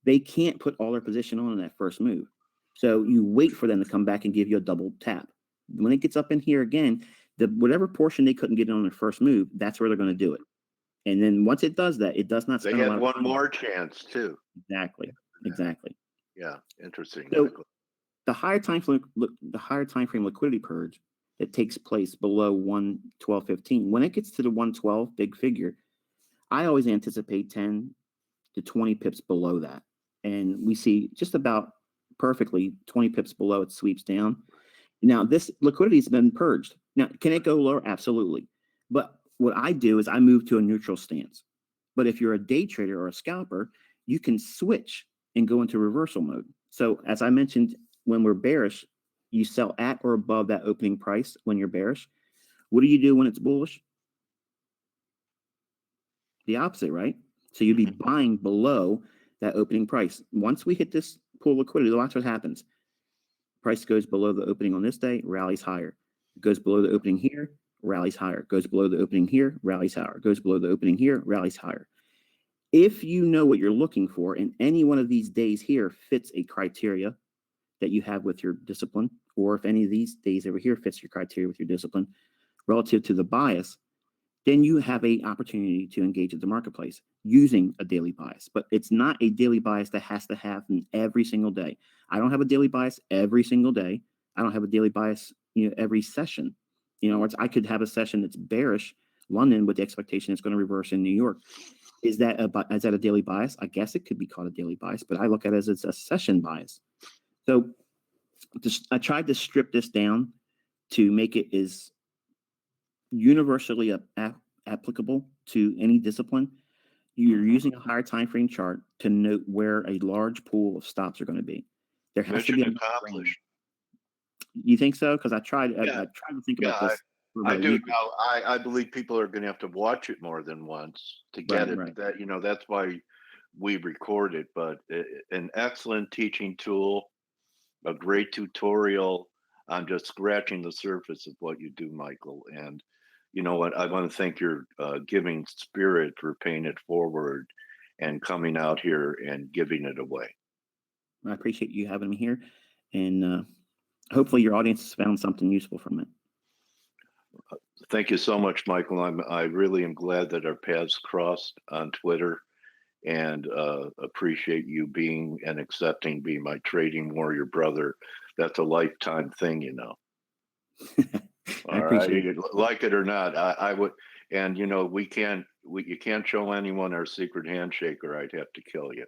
They can't put all their position on in that first move. So you wait for them to come back and give you a double tap. When it gets up in here again, whatever portion they couldn't get in on their first move, that's where they're going to do it. And then once it does that, it does not They spend a lot had of one time. more chance too. Exactly. Exactly. Yeah, interesting. So the higher time frame liquidity purge that takes place below 112.15, when it gets to the 112 big figure, I always anticipate 10 to 20 pips below that. And we see just about perfectly 20 pips below it sweeps down. Now, this liquidity has been purged. Now, can it go lower? Absolutely. But what I do is I move to a neutral stance. But if you're a day trader or a scalper, you can switch and go into reversal mode. So as I mentioned, when we're bearish, you sell at or above that opening price when you're bearish. What do you do when it's bullish? The opposite, right? So you'd be buying below that opening price. Once we hit this pool liquidity, watch what happens. Price goes below the opening on this day, rallies higher. It goes below the opening here, rallies higher. Goes below the opening here, rallies higher. Goes below the opening here, rallies higher. If you know what you're looking for and any one of these days here fits a criteria that you have with your discipline, or if any of these days over here fits your criteria with your discipline relative to the bias, then you have an opportunity to engage at the marketplace using a daily bias. But it's not a daily bias that has to happen every single day. I don't have a daily bias every single day. I don't have a daily bias, every session. I could have a session that's bearish, London, with the expectation it's going to reverse in New York. Is that a daily bias? I guess it could be called a daily bias, but I look at it as it's a session bias. So I tried to strip this down to make it as universally applicable to any discipline. You're using a higher time frame chart to note where a large pool of stops are going to be. There has Mission to be accomplished. You think so? Because I tried to think about this for about I a do. week. Now, I believe people are going to have to watch it more than once to get it. Right. That that's why we record it. But an excellent teaching tool, a great tutorial. I'm just scratching the surface of what you do, Michael. And you know what? I want to thank your giving spirit for paying it forward and coming out here and giving it away. I appreciate you having me here, and hopefully your audience has found something useful from it. Thank you so much, Michael. I really am glad that our paths crossed on Twitter, and appreciate you being and accepting being my trading warrior brother. That's a lifetime thing, I appreciate it. Like it or not, I would. And you can't show anyone our secret handshake, or I'd have to kill you.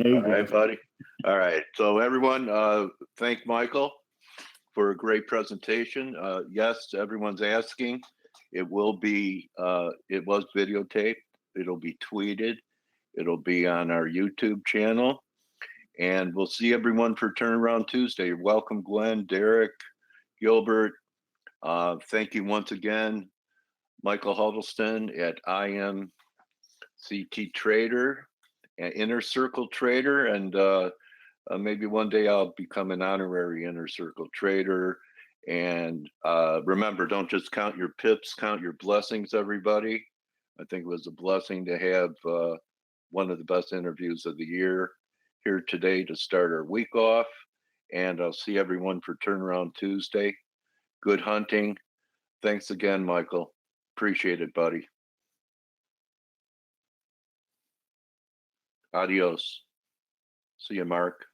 All right, buddy. All right. So everyone, thank Michael for a great presentation. Yes, everyone's asking. It will be. It was videotaped. It'll be tweeted. It'll be on our YouTube channel. And we'll see everyone for Turnaround Tuesday. You're welcome, Glenn, Derek, Gilbert. Thank you once again, Michael Huddleston at IMCT Trader, and Inner Circle Trader. And maybe one day I'll become an honorary Inner Circle Trader. And remember, don't just count your pips, count your blessings, everybody. I think it was a blessing to have one of the best interviews of the year here today to start our week off. And I'll see everyone for Turnaround Tuesday. Good hunting. Thanks again, Michael. Appreciate it, buddy. Adios. See you, Mark.